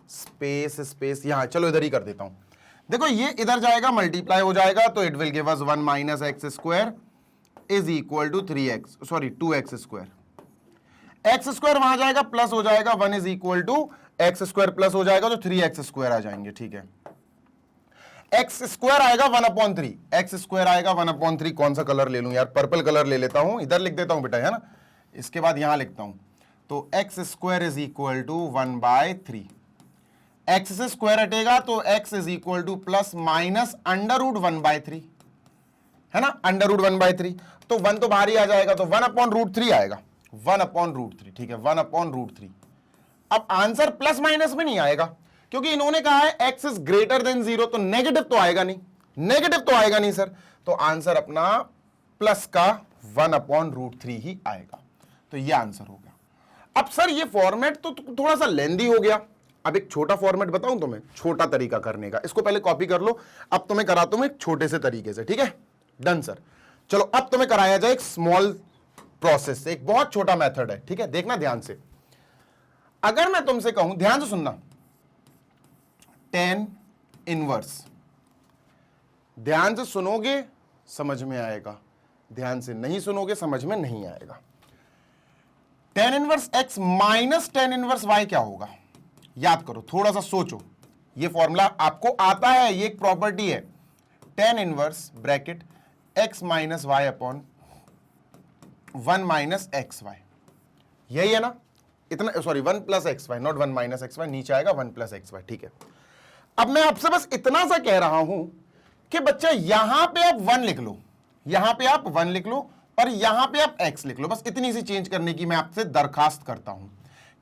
स्पेस स्पेस यहां, चलो इधर ही कर देता हूं। देखो ये इधर जाएगा, मल्टीप्लाई हो जाएगा, तो it will give us 1 minus x square is equal to 2x square. X square वहां जाएगा, प्लस हो जाएगा, 1 is equal to x square plus हो जाएगा तो 3x स्क्वायर आ जाएंगे। ठीक है, एक्स स्क्वायर आएगा 1/3, एक्स स्क्वायर आएगा 1/3। कौन सा कलर ले लूं यार, पर्पल कलर ले लेता हूं, इधर लिख देता हूं बेटा, है ना, इसके बाद यहां लिखता हूं, तो x square is equal to 1/3। X से स्क्वायर हटेगा तो x is equal to plus minus √1/3, है ना, √1/3, तो 1 तो बाहर ही आ जाएगा, तो 1/√3 आएगा, 1/√3। ठीक है, 1/√3। अब आंसर प्लस माइनस में नहीं आएगा, क्योंकि इन्होंने कहा है x इज ग्रेटर देन 0, तो नेगेटिव तो आएगा नहीं, नेगेटिव तो आएगा नहीं सर, तो आंसर अपना प्लस का 1/√3 ही आएगा। तो ये आंसर हो गया। अब सर ये फॉर्मेट तो थोड़ा सा लेंदी हो गया, अब एक छोटा फॉर्मेट बताऊं तुम्हें, छोटा तरीका करने का, इसको पहले कॉपी कर लो, अब तुम्हें कराता हूं एक छोटे से तरीके से। ठीक है, डन सर। चलो अब तुम्हें कराया जाए एक स्मॉल प्रोसेस से, एक बहुत छोटा मेथड है। ठीक है, देखना ध्यान से। अगर मैं तुमसे कहूं, ध्यान से सुनना, tan इनवर्स, ध्यान से सुनोगे समझ में आएगा, ध्यान से नहीं सुनोगे समझ में नहीं आएगा। tan inverse x minus tan inverse y क्या होगा, याद करो, थोड़ा सा सोचो, ये फॉर्मूला आपको आता है, ये एक प्रॉपर्टी है, tan inverse bracket x minus y upon 1 minus x y, यही है ना, इतना, sorry 1 plus x y, not 1 minus x y, नीचे आएगा 1 प्लस एक्स वाई। ठीक है, अब मैं आपसे बस इतना सा कह रहा हूं कि बच्चा यहां पे आप 1 लिख लो, यहां पे आप 1 लिख लो और यहां पे आप x लिख लो, बस इतनी सी चेंज करने की मैं आपसे दरखास्त करता हूं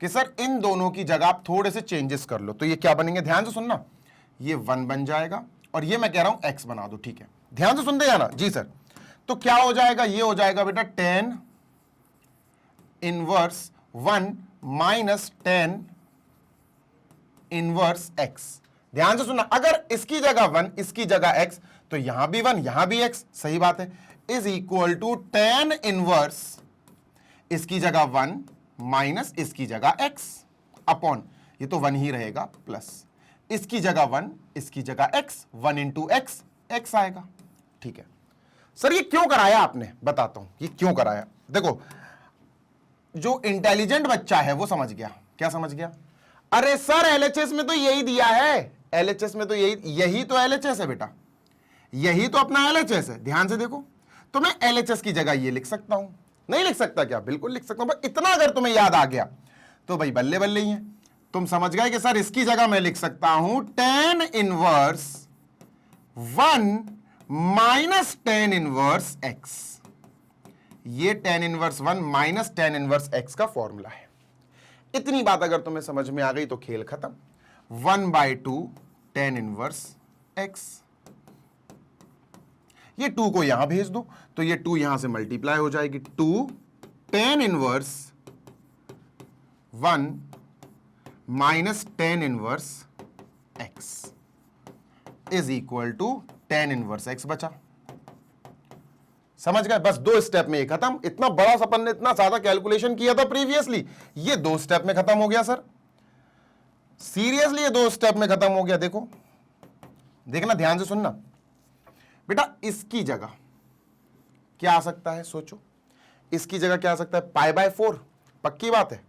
कि सर इन दोनों की जगह आप थोड़े से चेंजेस कर लो। तो ये क्या बनेंगे, ध्यान से सुनना, ये 1 बन जाएगा और ये मैं कह रहा हूं x बना दो। ठीक है, ध्यान से सुनते जाना जी सर। तो क्या हो जाएगा, ये हो जाएगा बेटा tan inverse 1 minus tan inverse x। ध्यान से सुनना, अगर इसकी जगह 1 इसकी जगह x, तो यहां भी 1 यहां भी x, सही बात है, is equal to tan inverse इसकी जगह 1 माइनस इसकी जगह x अपॉन, ये तो 1 ही रहेगा, प्लस इसकी जगह 1 इसकी जगह x, 1 इंटू x, x आएगा। ठीक है सर, ये क्यों कराया आपने, बताता हूं ये क्यों कराया। देखो, जो इंटेलिजेंट बच्चा है वो समझ गया। क्या समझ गया, अरे सर एलएचएस में तो यही दिया है, एलएचएस में तो यही तो एलएचएस है बेटा, यही तो अपना एलएचएस है। ध्यान से देखो, तो मैं एलएचएस की जगह ये लिख सकता हूं, नहीं लिख सकता क्या, बिल्कुल लिख सकता हूं, बस इतना अगर तुम्हें याद आ गया तो भाई बल्ले बल्ले ही है, तुम समझ गए कि सर इसकी जगह मैं लिख सकता हूं tan inverse 1 minus tan inverse x, ये tan inverse 1 minus tan inverse x का फॉर्मूला है। इतनी बात अगर तुम्हें समझ में आ गई तो खेल खत्म। 1/2 tan इनवर्स x, ये 2 को यहां भेज दो तो ये 2 यहां से मल्टीप्लाई हो जाएगी, 2 tan inverse 1 minus tan inverse x is equal to tan inverse x बचा। समझ गए, बस 2 स्टेप में ये खत्म। इतना बड़ा सपन ने इतना ज्यादा कैलकुलेशन किया था प्रीवियसली, ये 2 स्टेप में खत्म हो गया सर, सीरियसली ये 2 स्टेप में खत्म हो गया। देखो, देखना ध्यान से सुनना बेटा, इसकी जगह क्या आ सकता है, सोचो, इसकी जगह क्या आ सकता है, π/4, पक्की बात है।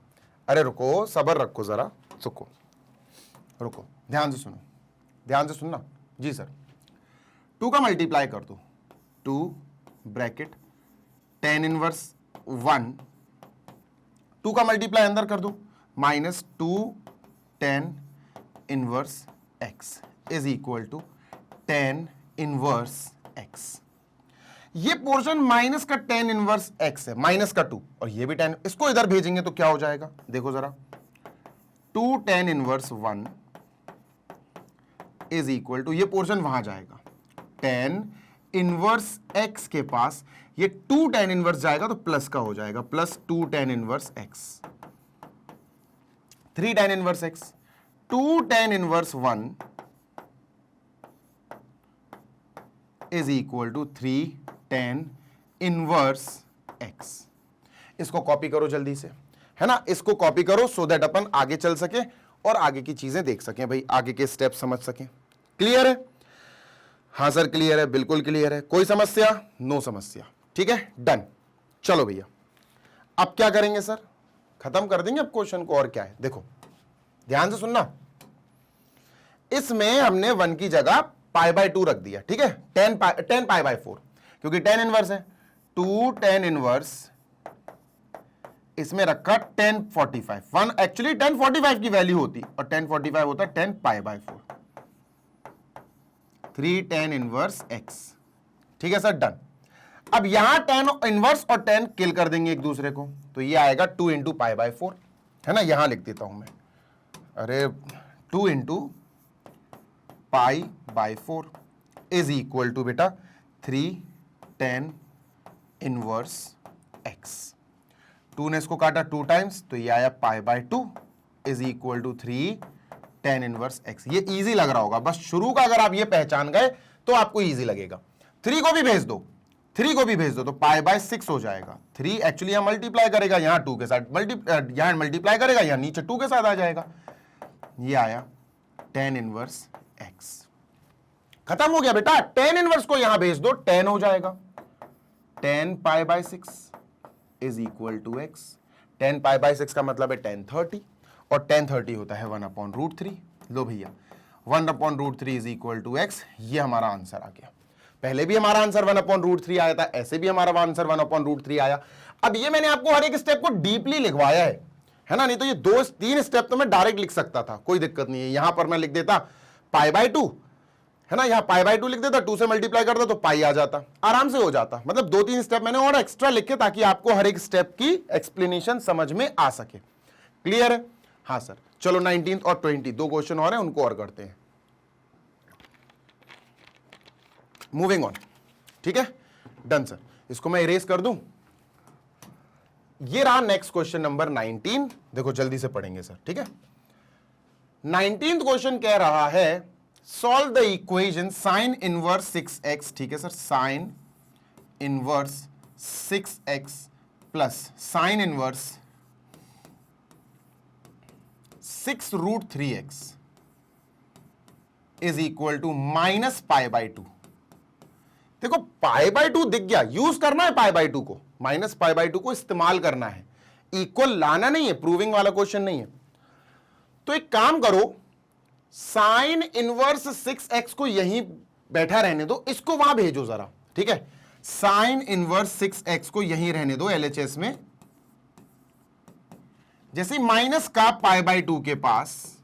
अरे रुको, सब्र रखो जरा, रुको, ध्यान से सुनो, ध्यान से सुनना जी सर। 2 का मल्टीप्लाई कर दो, 2 ब्रैकेट tan इनवर्स 1, 2 का मल्टीप्लाई अंदर कर दो, minus 2 tan inverse x is equal to tan inverse x। ये पोर्शन माइनस का टेन इनवर्स एक्स है, माइनस का 2, और ये भी 10, इसको इधर भेजेंगे तो क्या हो जाएगा, देखो जरा, 2 tan inverse 1 is equal to, ये पोर्शन वहां जाएगा, tan इनवर्स x के पास ये 2 tan इनवर्स जाएगा तो प्लस का हो जाएगा, plus 2 tan inverse x, 3 tan inverse x, 2 tan inverse 1 is equal to 3 tan inverse x। इसको कॉपी करो जल्दी से, है ना, इसको कॉपी करो सो दैट अपन आगे चल सके और आगे की चीजें देख सकें, भाई आगे के स्टेप समझ सकें। क्लियर है? हाँ सर क्लियर है, बिल्कुल क्लियर है, कोई समस्या? नो समस्या, ठीक है, डन। चलो भैया अब क्या करेंगे सर, खत्म कर देंगे अब क्वेश्चन को, और क्या है देखो ध्यान से सुनना, इसमें हमने 1 की जगह π/2 रख दिया, ठीक है, 10 π/4, क्योंकि 10 इनवर्स है, 2 tan इनवर्स, इसमें रखा 1045, 1 एक्चुअली 1045 की वैल्यू होती और 1045 होता 10 π/4, 3 tan इनवर्स x, ठीक है सर, डन। अब यहां tan इनवर्स और 10 किल कर देंगे एक दूसरे को, तो ये आएगा 2 × π/4, है ना, यहां लिख देता हूं मैं, अरे 2 × π/4 इज इक्वल टू बेटा 3 tan इनवर्स x, 2 ने इसको काटा 2 टाइम्स तो ये आया π/2 is equal to 3 tan inverse x। ये इजी लग रहा होगा, बस शुरू का अगर आप ये पहचान गए तो आपको इजी लगेगा। 3 को भी भेज दो, 3 को भी भेज दो तो π/6 हो जाएगा, 3 एक्चुअली यहां मल्टीप्लाई करेगा, यहां 2 के साथ यहां मल्टीप्लाई करेगा, यहां नीचे 2 के साथ आ जाएगा, ये आया tan इनवर्स x। खत्म हो गया बेटा, tan इनवर्स को यहां भेज दो, 10 हो जाएगा, 10 π/6 इज इक्वल टू x, 10 π/6 का मतलब है 1030, और 1030 होता है 1/√3। लो भैया 1/√3 इज इक्वल टू x, ये हमारा आंसर आ गया। पहले भी हमारा आंसर 1/√3 आया था, ऐसे भी हमारा आंसर 1/√3 आया। अब ये मैंने आपको हर एक स्टेप को डीपली लिखवाया है ना, नहीं तो ये 2-3 स्टेप तो मैं डायरेक्ट लिख सकता था, कोई दिक्कत नहीं है। यहां पर मैं लिख देता π/2, है ना, यहां π/2 लिख देता, 2 से मल्टीप्लाई करता तो पाई आ जाता, आराम से हो जाता। मतलब 2-3 स्टेप मैंने और एक्स्ट्रा लिखे ताकि आपको हर एक स्टेप की एक्सप्लेनेशन समझ में आ सके। क्लियर है? हाँ सर, चलो 19 और 20 दो क्वेश्चन और हैं, उनको और करते हैं। मूविंग ऑन, ठीक है, डन सर। इसको मैं इरेज कर दूं, ये रहा नेक्स्ट क्वेश्चन नंबर 19। देखो जल्दी से पढ़ेंगे सर, ठीक है। 19th क्वेश्चन कह रहा है solve the equation sine inverse 6x, ठीक है sir, sine inverse 6x plus sine inverse 6√3x is equal to -π/2। देखो π/2 दिख गया, यूज करना है π/2 को, -π/2 को इस्तेमाल करना है, इक्वल लाना नहीं है, प्रूविंग वाला क्वेश्चन नहीं है। तो एक काम करो, साइन इनवर्स 6x को यहीं बैठा रहने दो, इसको वहां भेजो जरा, ठीक है, साइन इनवर्स 6x को यहीं रहने दो LHS में। जैसे माइनस का π/2 के पास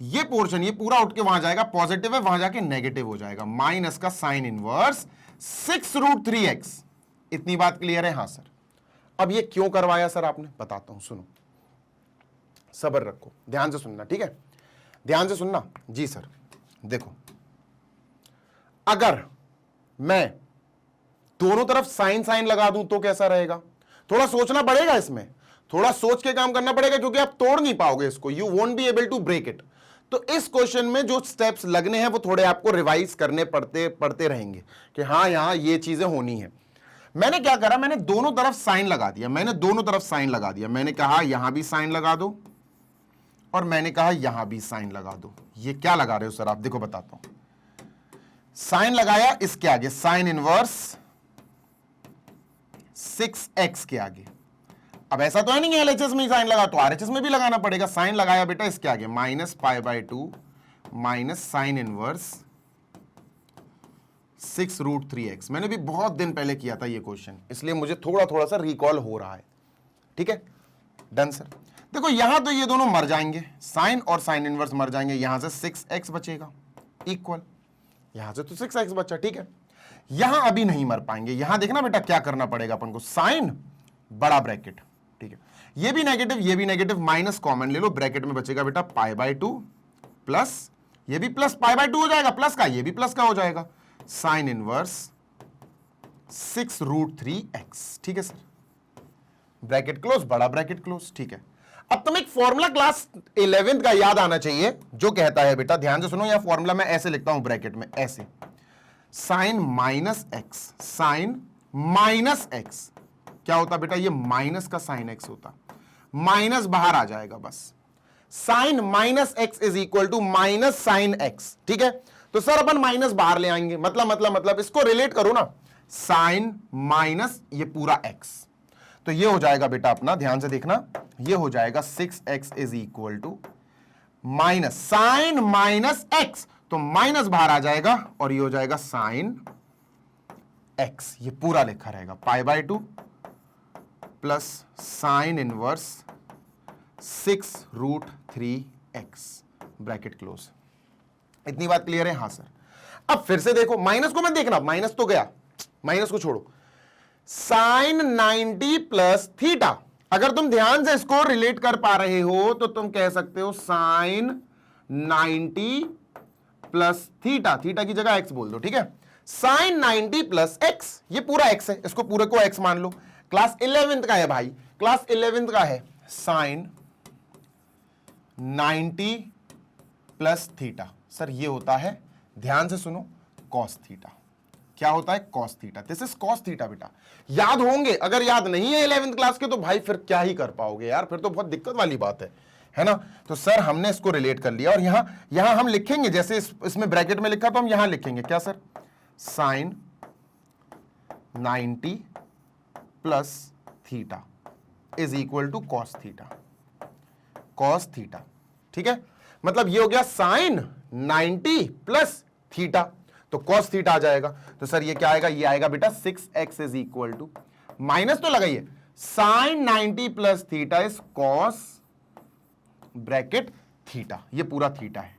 ये पोर्शन, ये पूरा उठ के वहां जाएगा, पॉजिटिव है, वहां जाके नेगेटिव हो जाएगा, माइनस का साइन इनवर्स 6√3x। इतनी बात क्लियर है? हाँ सर। अब ये क्यों करवाया सर आपने, बताता हूं, सुनो, सब्र रखो, ध्यान से सुनना, ठीक है, ध्यान से सुनना जी सर। देखो अगर मैं दोनों तरफ साइन साइन लगा दूं तो कैसा रहेगा, थोड़ा सोचना पड़ेगा, इसमें थोड़ा सोच के काम करना पड़ेगा, क्योंकि आप तोड़ नहीं पाओगे इसको, you won't be able to break it. तो इस क्वेश्चन में जो स्टेप्स लगने हैं वो थोड़े आपको रिवाइज करने पड़ते रहेंगे कि हाँ यहां ये चीजें होनी है। मैंने क्या करा, मैंने दोनों तरफ साइन लगा दिया, मैंने कहा यहां भी साइन लगा दो और मैंने कहा यहां भी साइन लगा दो। ये क्या लगा रहे हो सर आप, देखो बताता हूं, साइन लगाया इसके आगे, साइन इनवर्स 6x के आगे। अब ऐसा तो है नहीं LHS में ही साइन लगा, तो RHS में भी लगाना पड़ेगा। साइन लगाया बेटा इसके आगे, -π/2 माइनस साइन इनवर्स 6√3x। मैंने भी बहुत दिन पहले किया था ये क्वेश्चन, इसलिए मुझे थोड़ा सा रिकॉल हो रहा है, ठीक है, डन सर। देखो यहां तो ये दोनों मर जाएंगे, साइन और साइन इनवर्स मर जाएंगे, यहां से 6x बचेगा इक्वल, यहां से तो 6x बचा, ठीक है। यहां अभी नहीं मर पाएंगे, यहां देखना बेटा क्या करना पड़ेगा अपन को, साइन बड़ा ब्रैकेट, ठीक है, ये भी नेगेटिव, माइनस कॉमन ले लो, ब्रैकेट में बचेगा बेटा π/2 प्लस, ये भी प्लस π/2 हो जाएगा, प्लस का ये भी प्लस का हो जाएगा, साइन इनवर्स 6√3x, ठीक है सर, ब्रैकेट क्लोज, बड़ा ब्रैकेट क्लोज, ठीक है। अब तुम एक फॉर्मूला क्लास 11th का याद आना चाहिए जो कहता है बेटा, ध्यान से सुनो, यह फॉर्मूला मैं ऐसे लिखता हूं ब्रैकेट में, ऐसे, sine minus x, sine minus x क्या होता बेटा, ये माइनस का साइन एक्स होता, माइनस बाहर आ जाएगा बस, sine minus x is equal to minus sine x, ठीक है। तो सर अपन माइनस बाहर ले आएंगे, मतलब इसको रिलेट करो ना, साइन माइनस ये पूरा एक्स, तो ये हो जाएगा बेटा अपना, ध्यान से देखना, ये हो जाएगा 6x is equal to minus sine minus x, तो माइनस बाहर आ जाएगा और ये हो जाएगा साइन एक्स, ये पूरा लिखा रहेगा π/2 plus sine inverse 6√3x, bracket close. इतनी बात क्लियर है? हां सर। अब फिर से देखो, माइनस को मत देखना, माइनस तो गया, माइनस को छोड़ो, साइन 90 प्लस थीटा, अगर तुम ध्यान से इसको रिलेट कर पा रहे हो तो तुम कह सकते हो साइन 90 प्लस थीटा, थीटा की जगह एक्स बोल दो, ठीक है, साइन 90 प्लस एक्स, ये पूरा एक्स है, इसको पूरे को एक्स मान लो, क्लास 11th का है भाई, क्लास 11th का है, साइन 90 प्लस थीटा, सर ये होता है, ध्यान से सुनो, कॉस थीटा, क्या होता है, cos theta, this is cos theta बेटा, याद होंगे, अगर याद नहीं है 11th क्लास के तो भाई फिर क्या ही कर पाओगे यार, फिर तो बहुत दिक्कत वाली बात है ना। तो सर हमने इसको रिलेट कर लिया और यहां हम लिखेंगे, जैसे इसमें ब्रैकेट में लिखा तो हम यहां लिखेंगे क्या sir, sine 90 plus theta is equal to cos theta, cos theta, ठीक है, मतलब ये हो गया साइन 90 प्लस थीटा, तो कॉस थीटा आ जाएगा, तो सर ये क्या आएगा, ये आएगा बेटा 6x is equal to, minus तो लगाइए, sine 90 plus theta is cos bracket theta, ये पूरा थीटा है,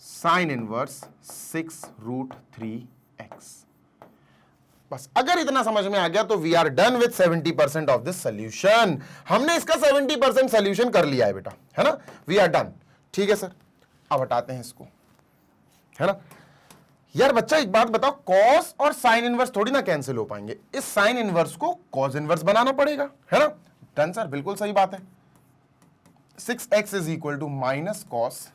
साइन इनवर्स 6√3x। बस अगर इतना समझ में आ गया तो we are done with 70% of this solution, हमने इसका 70% सोल्यूशन कर लिया है बेटा, है ना, वी आर डन, ठीक है सर। अब हटाते हैं इसको, है ना। यार बच्चा एक बात बताओ, कॉस और साइन इनवर्स थोड़ी ना कैंसिल हो पाएंगे, इस साइन इनवर्स को कॉस इनवर्स बनाना पड़ेगा, है ना। डन सर, बिल्कुल सही बात है, 6x is equal to minus cos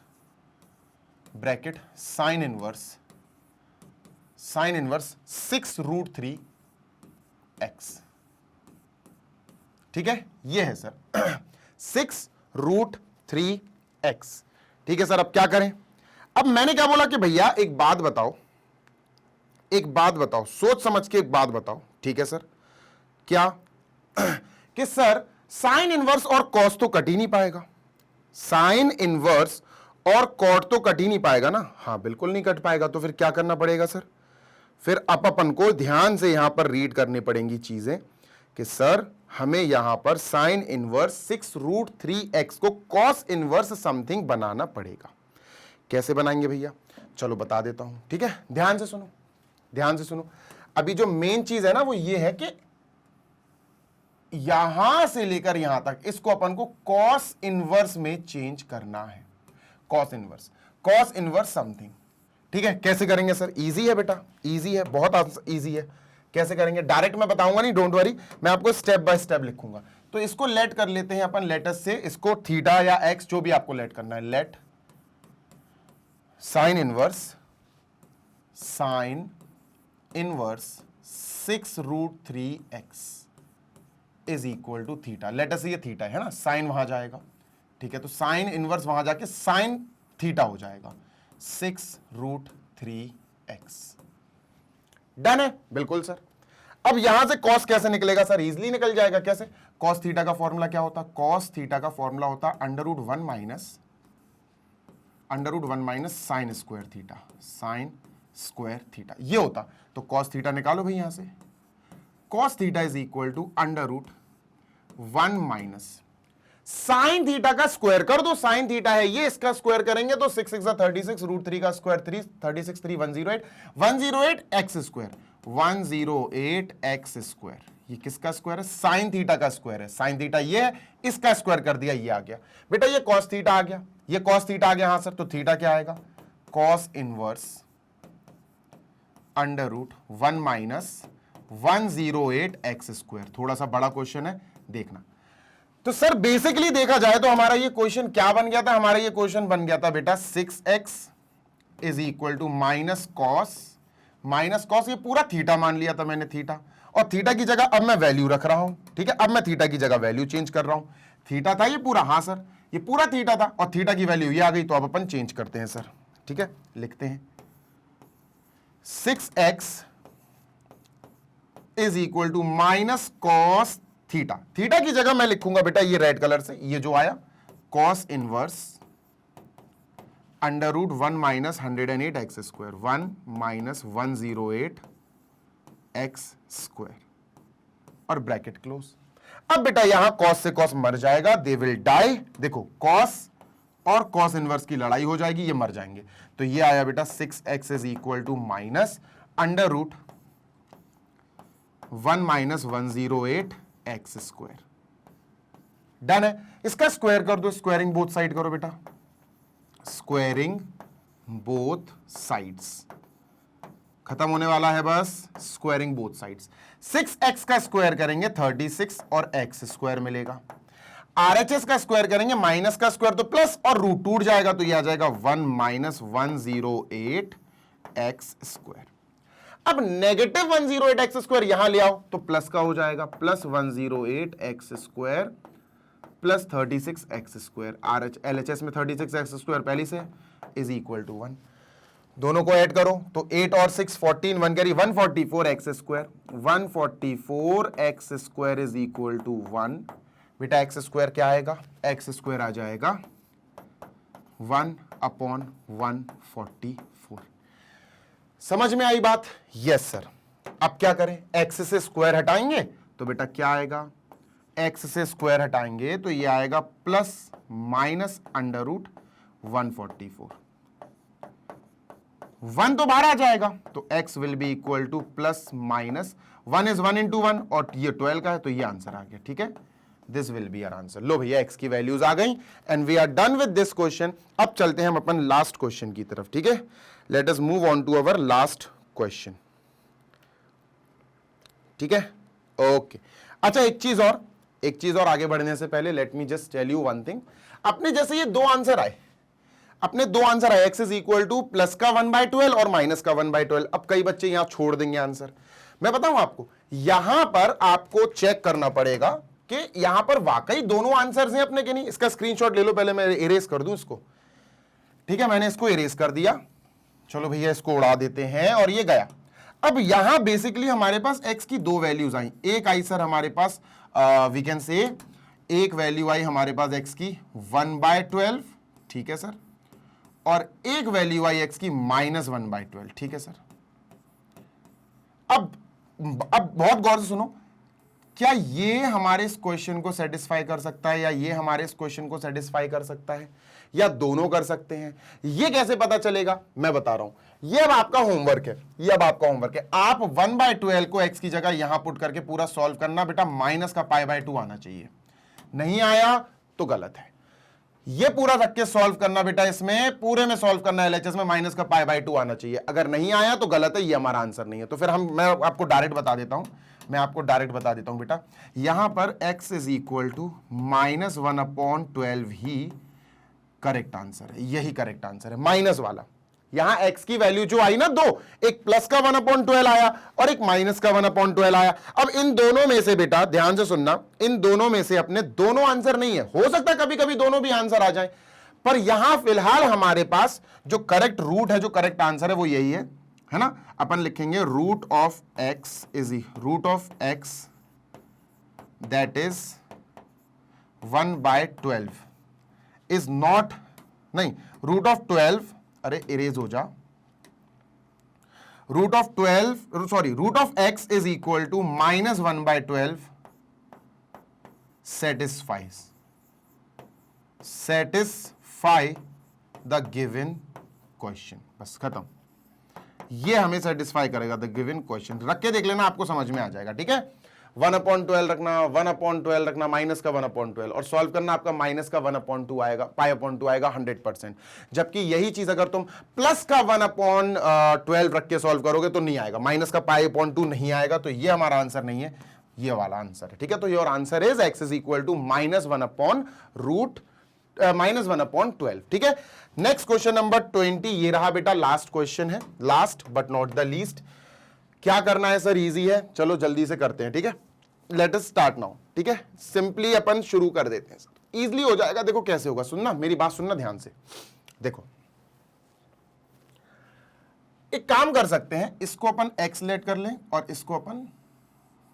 bracket sine inverse 6√3x, ठीक है, ये है सर 6√3x, ठीक है सर। अब क्या करें, अब मैंने क्या बोला कि भैया एक बात बताओ, सोच समझ के एक बात बताओ, ठीक है सर, क्या कि सर साइन इनवर्स और कॉस तो कट ही नहीं पाएगा, साइन इनवर्स और कॉट तो कट ही नहीं पाएगा ना, हाँ बिल्कुल नहीं कट पाएगा, तो फिर क्या करना पड़ेगा सर, फिर अपन को ध्यान से यहां पर रीड करनी पड़ेंगी चीजें कि सर हमें यहां पर साइन इनवर्स 6√3x को कॉस इनवर्स समथिंग बनाना पड़ेगा। कैसे बनाएंगे भैया, चलो बता देता हूं, ठीक है, ध्यान से सुनो, ध्यान से सुनो। अभी जो मेन चीज है ना वो ये है कि यहां से लेकर यहां तक इसको अपन को कॉस इनवर्स में चेंज करना है, कॉस इनवर्स समथिंग, ठीक है। कैसे करेंगे सर, इजी है बेटा, इजी है, बहुत इजी है। कैसे करेंगे डायरेक्ट मैं बताऊंगा नहीं, डोंट वरी, मैं आपको स्टेप बाय स्टेप लिखूंगा। तो इसको लेट कर लेते हैं अपन लेटस से, इसको थीटा या एक्स जो भी आपको लेट करना है, let sine inverse 6√3x is equal to theta, let's ये थीटा है ना, साइन वहां जाएगा, ठीक है, तो साइन इनवर्स वहां जाके साइन थीटा हो जाएगा 6√3x। डन है, बिल्कुल सर। अब यहां से कॉस कैसे निकलेगा सर, इजीली निकल जाएगा, कैसे, कॉस थीटा का फॉर्मूला क्या होता, कॉस थीटा का फॉर्मूला होता √1 माइनस साइन स्क्वायर थीटा, ये होता। तो कॉस थीटा निकालो भाई यहां से, cos theta is equal to √1 minus sine theta का स्क्वायर कर दो, साइन थीटा है ये, इसका स्क्वायर करेंगे तो 6 6 36, रूट 3 का square 3, 36 3 108, 108 x square, 108 x square. ये किसका स्क्वायर है? साइन थीटा का स्क्वायर है। साइन थीटा ये है, इसका स्क्वायर कर दिया, ये आ गया बेटा। ये कॉस थीटा आ गया, ये कॉस थीटा आ गया। हाँ सर, तो थीटा क्या आएगा? Cos inverse under root 1 minus 108 x square. थोड़ा सा बड़ा क्वेश्चन है, देखना। तो सर बेसिकली देखा जाए तो हमारा ये क्वेश्चन क्या बन गया था? हमारा ये क्वेश्चन बन गया था बेटा 6x is equal to minus cos, ये पूरा थीटा मान लिया था मैंने, थीटा, और थीटा की जगह अब मैं वैल्यू रख रहा हूं। ठीक है, अब मैं थीटा की जगह वैल्यू चेंज कर रहा हूं। थीटा था ये पूरा, हाँ सर ये पूरा थीटा था, और थीटा की वैल्यू ये आ गई, तो अब अपन चेंज करते हैं सर। ठीक है, लिखते हैं 6x is equal to minus cos theta. Theta की जगह मैं लिखूंगा बेटा ये रेड कलर से, ये जो आया cos inverse under root 1 minus 108 x square, 1 minus 108 x square, और ब्रैकेट क्लोज। अब बेटा यहां कॉस से कॉस मर जाएगा, दे विल डाई। देखो कॉस और कॉस इनवर्स की लड़ाई हो जाएगी, ये मर जाएंगे। तो ये आया बेटा 6x is equal to minus under root 1 minus 108 x square. Done है। इसका स्क्वायर कर दो, स्क्वायरिंग बोथ साइड करो बेटा, स्क्वायरिंग बोथ साइड्स। खत्म होने वाला है बस, स्क्वायरिंग बोथ साइड्स। 6x का स्क्वायर करेंगे 36 और एक्स स्क्वायर मिलेगा। RHS का स्क्वायर करेंगे, माइनस का स्क्वायर तो प्लस, और रूट टूट जाएगा तो ये आ जाएगा 1 माइनस 108 एक्स स्क्वायर। अब नेगेटिव 108 एक्स स्क्वायर यहां ले आओ तो प्लस का हो जाएगा, plus 108 x square plus 36 x square. LHS में 36 एक्स स्क्वायर पहले से इज इक्वल टू 1। दोनों को ऐड करो तो 8 और 6 14, 1 करी 144 x square, 144 x square is equal to 1। बेटा एक्स स्क्वायर क्या आएगा? एक्स स्क्वायर आ जाएगा 1/144। समझ में आई बात? Yes sir. अब क्या करें? एक्स से स्क्वायर हटाएंगे तो बेटा क्या आएगा? एक्स से स्क्वायर हटाएंगे तो ये आएगा प्लस माइनस अंडर रूट 144। 1 तो बाहर आ जाएगा तो x will be equal to plus minus 1 is 1 into 1, और ये 12 का है तो ये आंसर आ गया। ठीक है, this will be our answer. लो भैया x की वैल्यूज आ गई and we are done with this question. अब चलते हैं हम अपन लास्ट क्वेश्चन की तरफ। ठीक है, let us move on to our last question. ठीक है, ओके। अच्छा एक चीज और आगे बढ़ने से पहले let me just tell you one thing. अपने जैसे ये दो आंसर आए, x is equal to plus का 1/12 और माइनस का 1/12। अब कई बच्चे यहां छोड़ देंगे आंसर। मैं बताऊं आपको, यहां पर आपको चेक करना पड़ेगा कि यहां पर वाकई दोनों आंसर्स हैं अपने के नहीं। इसका स्क्रीनशॉट ले लो, पहले मैं इरेज कर दूं इसको। ठीक है, मैंने इसको इरेज कर दिया। चलो भैया इसको उड़ा देते हैं, और ये गया। अब यहां बेसिकली हमारे पास x की दो वैल्यूज आई। एक आई सर हमारे पास वी कैन से एक वैल्यू आई हमारे पास x की 1/12। ठीक है सर, और एक वैल्यू आई x की माइनस 1/12। ठीक है सर। अब बहुत गौर से सुनो, क्या ये हमारे इस क्वेश्चन को सेटिस्फाई कर सकता है, या ये हमारे इस क्वेश्चन को सेटिस्फाई कर सकता है, या दोनों कर सकते हैं? ये कैसे पता चलेगा? मैं बता रहा हूं। ये अब आपका होमवर्क है, आप 1/12 को x की जगह यहां पुट करके पूरा सॉल्व करना। बेटा माइनस का π/2 आना चाहिए, नहीं आया तो गलत है। ये पूरा रख के सॉल्व करना बेटा, इसमें पूरे में सॉल्व करना है। LHS में माइनस का π/2 आना चाहिए। अगर नहीं आया तो गलत है, ये हमारा आंसर नहीं है। तो फिर मैं आपको डायरेक्ट बता देता हूं बेटा, यहां पर x is equal to minus 1/12 ही करेक्ट आंसर है। यही करेक्ट आंसर है, माइनस वाला। यहां x की वैल्यू जो आई ना, दो, एक प्लस का 1/12 आया और एक माइनस का 1/12 आया। अब इन दोनों में से बेटा ध्यान से सुनना, इन दोनों में से अपने दोनों आंसर नहीं है। हो सकता है कभी कभी दोनों भी आंसर आ जाए, पर यहां फिलहाल हमारे पास जो करेक्ट रूट है, जो करेक्ट आंसर है वो यही है ना। अपन लिखेंगे root of x that is 1/12 is not, नहीं, रूट ऑफ 12, अरे इरेज हो जा, root of x is equal to minus 1/12 satisfies. Satisfy the given question, बस खत्म। ये हमें सेटिस्फाई करेगा द गिवन क्वेश्चन। रख के देख लेना, आपको समझ में आ जाएगा, ठीक है। 1/12 रखना, 1/12 रखना, माइनस का 1/12 और सॉल्व करना, आपका माइनस का 1/2 आएगा, π/2 आएगा 100%। जबकि यही चीज अगर तुम प्लस का 1/12 रख के सॉल्व करोगे तो नहीं आएगा, माइनस का π/2 नहीं आएगा। तो ये हमारा आंसर नहीं है, ये वाला आंसर है, ठीक है। तो your answer is x is equal to -1/12, ठीक है। नेक्स्ट क्वेश्चन नंबर 20, ये रहा बेटा लास्ट क्वेश्चन है, last but not the least. क्या करना है सर? इजी है, चलो जल्दी से करते हैं, ठीक है। लेट अस स्टार्ट नाउ, ठीक है। सिंपली अपन शुरू कर देते हैं सर, इजीली हो जाएगा। देखो कैसे होगा, सुनना मेरी बात, सुनना ध्यान से। देखो एक काम कर सकते हैं, इसको अपन x लेट कर लें और इसको अपन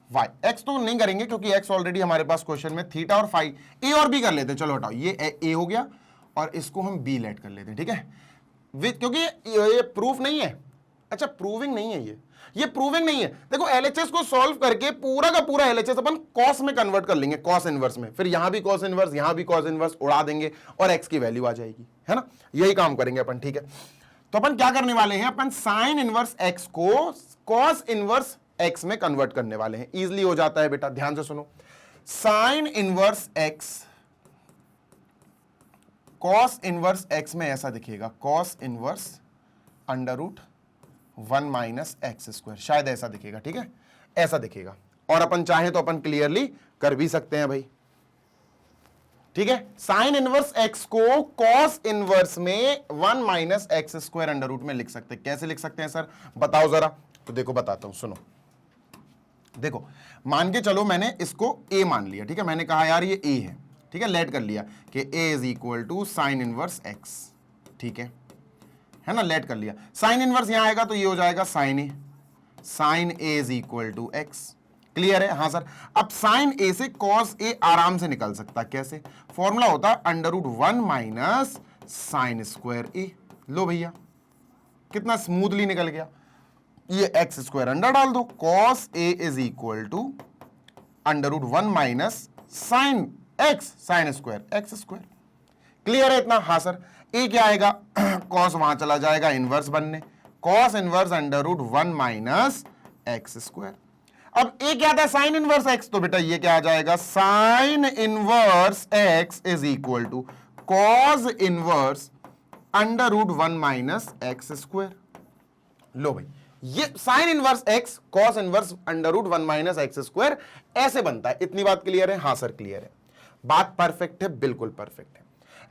y। x तो नहीं करेंगे क्योंकि x ऑलरेडी हमारे पास क्वेश्चन में थीटा और फाई, a और b कर लेते हैं। चलो हटाओ, ये a हो गया और इसको हम b लेट कर लेते हैं, ठीक है। क्योंकि ये प्रूफ नहीं है, अच्छा प्रूविंग नहीं है, ये प्रूविंग नहीं है। देखो एलएचएस को सॉल्व करके पूरा का पूरा एलएचएस अपन कॉस में कन्वर्ट कर लेंगे, कॉस इनवर्स में, फिर यहां भी कॉस इनवर्स, यहां भी कॉस इनवर्स उड़ा देंगे और x की वैल्यू आ जाएगी, है ना। यही काम करेंगे अपन, ठीक है। तो अपन क्या करने वाले हैं, अपन साइन इनवर्स x को कॉस इनवर्स x में कन्वर्ट करने वाले हैं। इजीली हो जाता है बेटा, ध्यान से सुनो। Sign inverse x cos inverse x में ऐसा दिखेगा, कॉस इनवर्स √1 - x², शायद ऐसा दिखेगा, ठीक है, ऐसा दिखेगा। और अपन चाहे तो अपन क्लियरली कर भी सकते हैं भाई, ठीक है। साइन इनवर्स x को कॉस इनवर्स में 1 - x² अंडर रूट में लिख सकते हैं। कैसे लिख सकते हैं सर, बताओ जरा। तो देखो बताता हूं, सुनो। देखो मान के चलो मैंने इसको a मान लिया, ठीक है। मैंने कहा यार ये a है, ठीक है, लेट कर लिया कि a is equal to sine inverse x, ठीक है ना, लेट कर लिया। साइन इनवर्स यहां आएगा तो ये हो जाएगा sine a, sine a is equal to x। Clear है? हाँ सर। अब साइन a से कॉस a आराम से निकल सकता है, कैसे? फॉर्मूला होता है √1 - sin² a। लो भैया कितना स्मूथली निकल गया। ये x² अंडर डाल दो, cos a is equal to √1 - sin x, sin² x²। Clear है इतना? हाँ सर। a क्या आएगा, कॉस वहां चला जाएगा इनवर्स बनने, कॉस इनवर्स √1 - x²। अब a क्या था, साइन इनवर्स x, तो बेटा ये क्या आ जाएगा, sine inverse x is equal to cos inverse √1 - x²। लो भाई, ये sine inverse x cos inverse √1 - x² ऐसे बनता है। इतनी बात क्लियर है? हाँ सर क्लियर है, बात परफेक्ट है, बिल्कुल परफेक्ट है।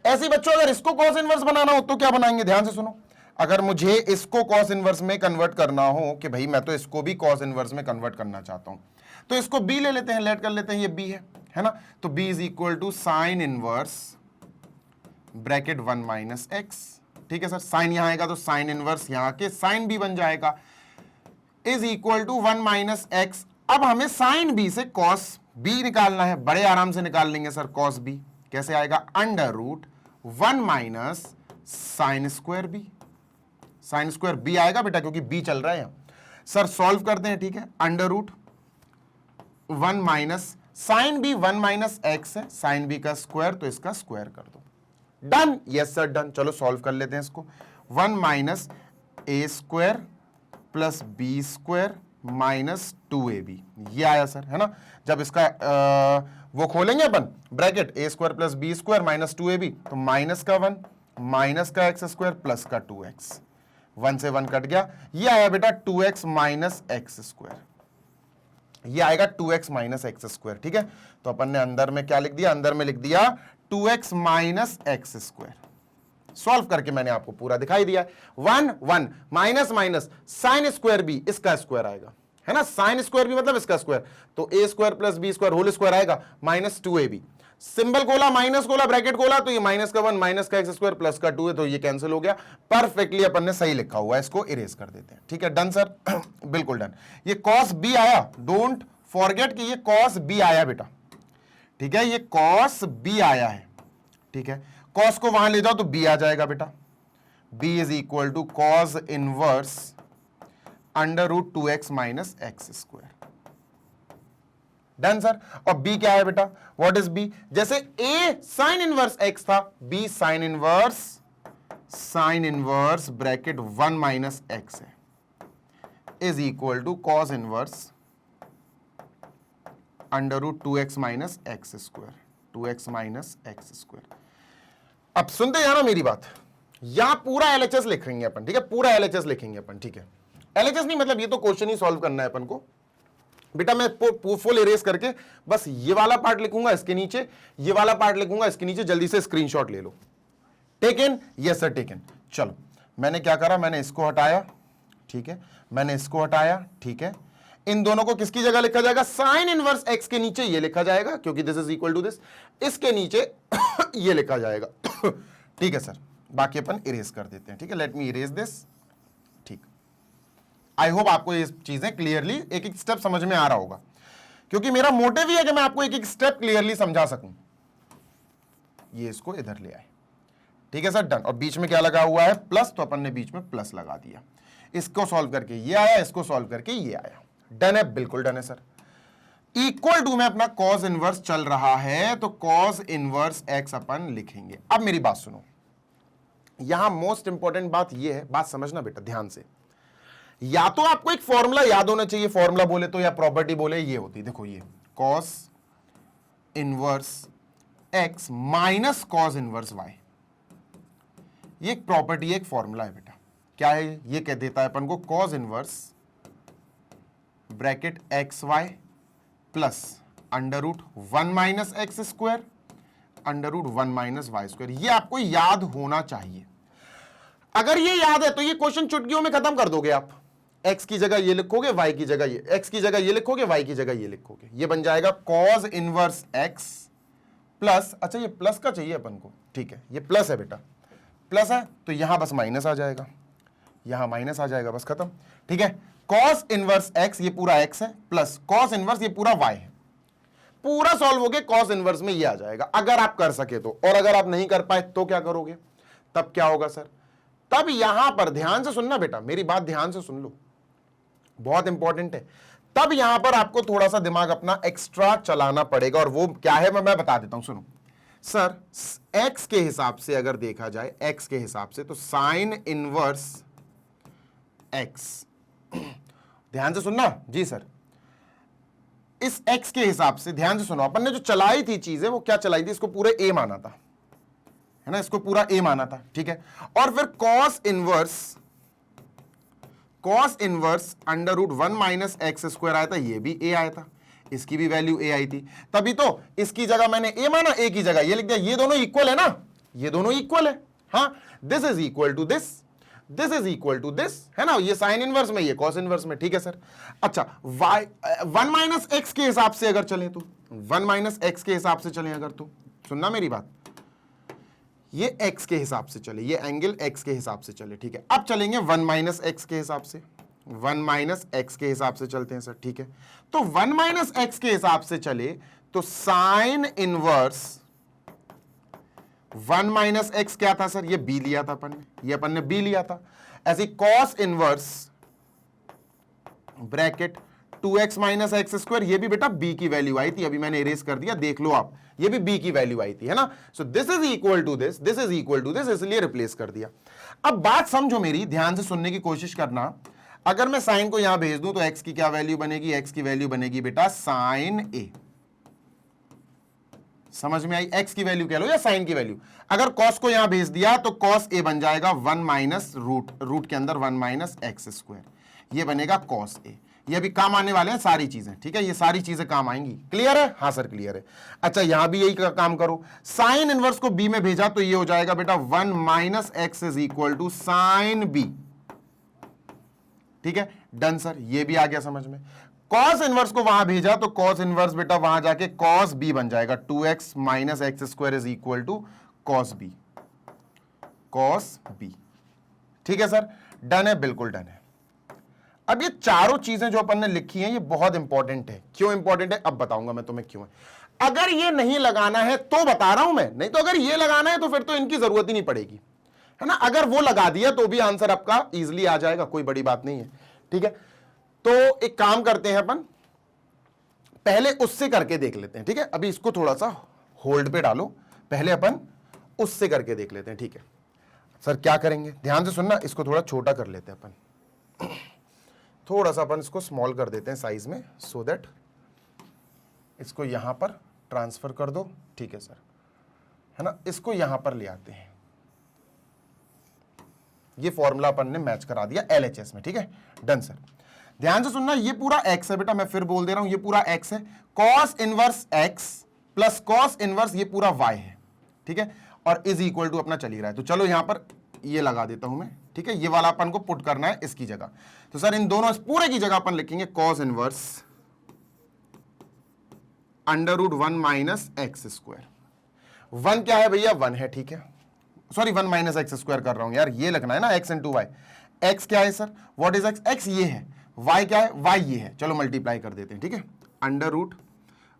ऐसे बच्चों अगर इसको कॉस इनवर्स बनाना हो तो क्या बनाएंगे, ध्यान से सुनो। अगर मुझे इसको कॉस इनवर्स में कन्वर्ट करना हो कि भाई मैं तो इसको भी कॉस इनवर्स में कन्वर्ट करना चाहता हूं, तो इसको b ले लेते हैं, लेट कर लेते हैं, ये b है ना। तो b is equal to sine inverse bracket 1 - x, ठीक है सर। साइन यहां आएगा तो साइन इनवर्स यहां के साइन b बन जाएगा, इज इक्वल टू 1 - x। अब हमें साइन b से कॉस b निकालना है, बड़े आराम से निकाल लेंगे सर। कॉस b कैसे आएगा, √1 - sin² b। sin² b आएगा बेटा क्योंकि b चल रहा है यहां। सर सॉल्व करते हैं, ठीक है। √1 - sin b 1 - x है, sin b का स्क्वायर तो इसका स्क्वायर कर दो। डन? Yes sir done. चलो सॉल्व कर लेते हैं इसको। 1 - a² plus b² minus 2ab, ये आया सर, है ना। जब इसका वो खोलेंगे अपन bracket, a² plus b² minus 2ab, तो माइनस का 1 माइनस का x² प्लस का 2x, 1 से 1 कट गया। ये आया बेटा 2x माइनस x², ये आएगा 2x माइनस x², ठीक है। तो अपन ने अंदर में क्या लिख दिया, अंदर में लिख दिया 2x माइनस x²। सॉल्व करके मैंने आपको पूरा दिखाई दिया। 1 1 माइनस माइनस sin² b, इसका स्क्वायर आएगा, है ना। sin² b मतलब इसका स्क्वायर, तो a² plus b² whole square आएगा माइनस 2ab। सिंबल खोला, माइनस खोला, ब्रैकेट खोला, तो ये माइनस का 1 माइनस का x² प्लस का 2 है, तो ये कैंसिल हो गया। परफेक्टली अपन ने सही लिखा हुआ है, इसको इरेज कर देते हैं, ठीक है। डन सर, बिल्कुल डन। ये cos b आया, डोंट फॉरगेट कि ये cos b आया बेटा, ठीक है। ये cos b आया है, ठीक है। cos को वहां ले जाओ तो b आ जाएगा बेटा, b is equal to cos inverse √2x minus x²। Done sir. और बी क्या है बेटा, व्हाट इज बी? जैसे ए साइन इनवर्स एक्स था, B sine inverse bracket 1 minus X है, is equal to cos inverse under root 2x minus x square, 2x minus x square. अब सुनते जाना मेरी बात, यहां पूरा एलएचएस लिखेंगे अपन, ठीक है, पूरा एलएचएस लिखेंगे अपन, ठीक है। एलएचएस नहीं मतलब ये तो क्वेश्चन ही सॉल्व करना है अपन को बेटा। मैं फुल इरेज करके बस ये वाला पार्ट लिखूंगा इसके नीचे, ये वाला पार्ट लिखूंगा इसके नीचे, जल्दी से स्क्रीनशॉट ले लो। टेकन? Yes sir taken. चलो मैंने क्या करा, मैंने इसको हटाया, ठीक है, मैंने इसको हटाया, ठीक है। इन दोनों को किसकी जगह लिखा जाएगा? साइन इनवर्स एक्स के नीचे ये लिखा जाएगा, क्योंकि this is equal to this, इसके नीचे ये लिखा जाएगा ठीक है सर। बाकी अपन इरेज कर देते हैं, ठीक है, लेट मी इरेज दिस। ठीक, आई होप आपको ये चीजें क्लियरली एक एक स्टेप समझ में आ रहा होगा, क्योंकि मेरा मोटिव ही है कि मैं आपको एक एक स्टेप क्लियरली समझा सकूं। ये इसको इधर ले आए, ठीक है सर, डन। और बीच में क्या लगा हुआ है? प्लस, तो अपन ने बीच में प्लस लगा दिया। इसको सॉल्व करके ये आया, इसको सॉल्व करके ये आया। डन है, बिल्कुल डन है सर। इक्वल टू में अपना कॉस इनवर्स चल रहा है, तो कॉस इनवर्स एक्स अपन लिखेंगे। अब मेरी बात सुनो, यहां मोस्ट इंपॉर्टेंट बात यह है, बात समझना बेटा ध्यान से। या तो आपको एक फॉर्मूला याद होना चाहिए, फॉर्मूला बोले तो या प्रॉपर्टी बोले, ये होती, देखो ये cos inverse x minus cos inverse y, ये एक प्रॉपर्टी, एक फॉर्मूला है बेटा। क्या है? ये कह देता है अपन को cos inverse bracket x y plus under root 1 minus x square under root 1 minus y square. ये आपको याद होना चाहिए। अगर ये याद है तो ये क्वेश्चन चुटकियों में खत्म कर दोगे आप। एक्स की जगह ये लिखोगे, वाई की जगह ये, एक्स की जगह ये लिखोगे, वाई की जगह ये लिखोगे। ये बन जाएगा कॉस इनवर्स एक्स प्लस, अच्छा ये प्लस का चाहिए अपन को, ठीक है, ये प्लस है बेटा, प्लस है तो यहां बस माइनस आ जाएगा, यहां माइनस आ जाएगा, बस खत्म, ठीक है। कॉस इनवर्स एक्स, ये पूरा एक्स है, प्लस कॉस इनवर्स ये पूरा वाई है। पूरा सॉल्व हो गया, कॉस इनवर्स में ये आ जाएगा, अगर आप कर सके तो। और अगर आप नहीं कर पाए तो क्या करोगे? तब क्या होगा सर? तब यहां पर ध्यान से सुनना बेटा, मेरी बात ध्यान से सुन लो, बहुत इंपॉर्टेंट है। तब यहां पर आपको थोड़ा सा दिमाग अपना एक्स्ट्रा चलाना पड़ेगा, और वो क्या है मैं बता देता हूं, सुनो सर। एक्स के हिसाब से अगर देखा जाए, एक्स के हिसाब से, तो साइन इनवर्स एक्स, ध्यान से सुनना जी सर, इस x के हिसाब से ध्यान से सुनो, अपन ने जो चलाई थी चीजें, वो क्या चलाई थी? इसको पूरे a माना था, है ना, इसको पूरा a माना था, ठीक है। और फिर cos inverse under root 1 minus x square आया था, ये भी a आया था, इसकी भी वैल्यू a आई थी, तभी तो इसकी जगह मैंने a माना, a की जगह ये लिख दिया। ये दोनों इक्वल है ना, ये दोनों इक्वल है, हाँ, this is equal to this, this is equal to this, है ना, ये साइन इनवर्स में, ये कॉस इनवर्स में, ठीक है सर। अच्छा, y 1 माइनस एक्स के हिसाब से अगर चले तो, 1 माइनस एक्स के हिसाब से चले अगर, तो सुनना मेरी बात, ये x के हिसाब से चले, ये एंगल x के हिसाब से चले, ठीक है। अब चलेंगे 1 माइनस एक्स के हिसाब से, 1 माइनस एक्स के हिसाब से चलते हैं सर, ठीक है। तो 1 माइनस एक्स के हिसाब से चले तो साइन इनवर्स 1 माइनस एक्स क्या था सर? ये b लिया था अपन ने, ये अपन ने b लिया था। ऐसे cos inverse bracket 2x minus x square, ये भी बेटा b की वैल्यू आई थी, अभी मैंने इरेज कर दिया, देख लो आप, ये भी b की वैल्यू आई थी, है ना। So this is equal to this, this is equal to this, इसलिए रिप्लेस कर दिया। अब बात समझो मेरी, ध्यान से सुनने की कोशिश करना। अगर मैं साइन को यहां भेज दूं तो x की क्या वैल्यू बनेगी? x की वैल्यू बनेगी बेटा साइन a। समझ में आई? x की वैल्यू कह लो या साइन की वैल्यू। अगर cos को यहां भेज दिया तो cos a बन जाएगा 1 माइनस रूट के अंदर 1 माइनस एक्स स्क्वायर, ये बनेगा cos a। ये भी काम आने वाले हैं सारी चीजें, ठीक है, ये सारी चीजें काम आएंगी। क्लियर है? हाँ सर क्लियर है। अच्छा यहां भी यही काम करो, साइन इनवर्स को b में भेजा तो ये हो जाएगा बेटा 1 minus x is equal to sine b, ठीक है, डन सर, ये भी आ गया समझ में। कॉस इनवर्स को वहां भेजा तो कॉस इनवर्स बेटा वहां जाके कॉस b बन जाएगा, 2x minus x square is equal to cos b, cos b, ठीक है सर, डन है, बिल्कुल डन है। अब ये चारों चीजें जो अपन ने लिखी हैं ये बहुत इंपॉर्टेंट है। क्यों इंपॉर्टेंट है अब बताऊंगा मैं तुम्हें क्यों है। अगर ये नहीं लगाना है तो बता रहा हूं मैं, नहीं तो अगर ये लगाना है तो फिर तो इनकी जरूरत ही नहीं पड़ेगी, है ना। अगर वो लगा दिया तो भी आंसर आपका इजीली आ जाएगा, कोई बड़ी बात नहीं है, ठीक है। तो एक काम करते हैं अपन, पहले उससे करके देख लेते हैं, ठीक है। अभी इसको थोड़ा सा होल्ड पे डालो, पहले अपन उससे करके देख लेते हैं, ठीक है। सर क्या करेंगे, ध्यान से सुनना, इसको थोड़ा छोटा कर लेते हैं अपन, थोड़ा सा अपन इसको स्मॉल कर देते हैं साइज में, सो दैट इसको यहां पर ट्रांसफर कर दो, ठीक है सर, है ना। इसको यहां पर ले आते हैं, ये फॉर्मूला अपन ने मैच करा दिया LHS में, ठीक है, डन सर। ध्यान से सुनना, ये पूरा x है बेटा, मैं फिर बोल दे रहा हूं, ये पूरा x है, cos inverse x plus cos inverse ये पूरा y है, ठीक है, और इज इक्वल टू अपना चल ही रहा है। तो चलो यहां पर ये लगा देता हूं मैं, ठीक है, ये वाला अपन को पुट करना है इसकी जगह। तो सर इन दोनों पूरे की जगह अपन लिखेंगे cos inverse √1 minus x square. 1 क्या है भैया, 1 है, ठीक है, सॉरी 1 माइनस एक्स स्क्वायर कर रहा हूं यार, ये लिखना है ना, x इंटू वाई। x क्या है sir, what is x, x ये है, y क्या है, y ये है, चलो मल्टीप्लाई कर देते हैं, ठीक है।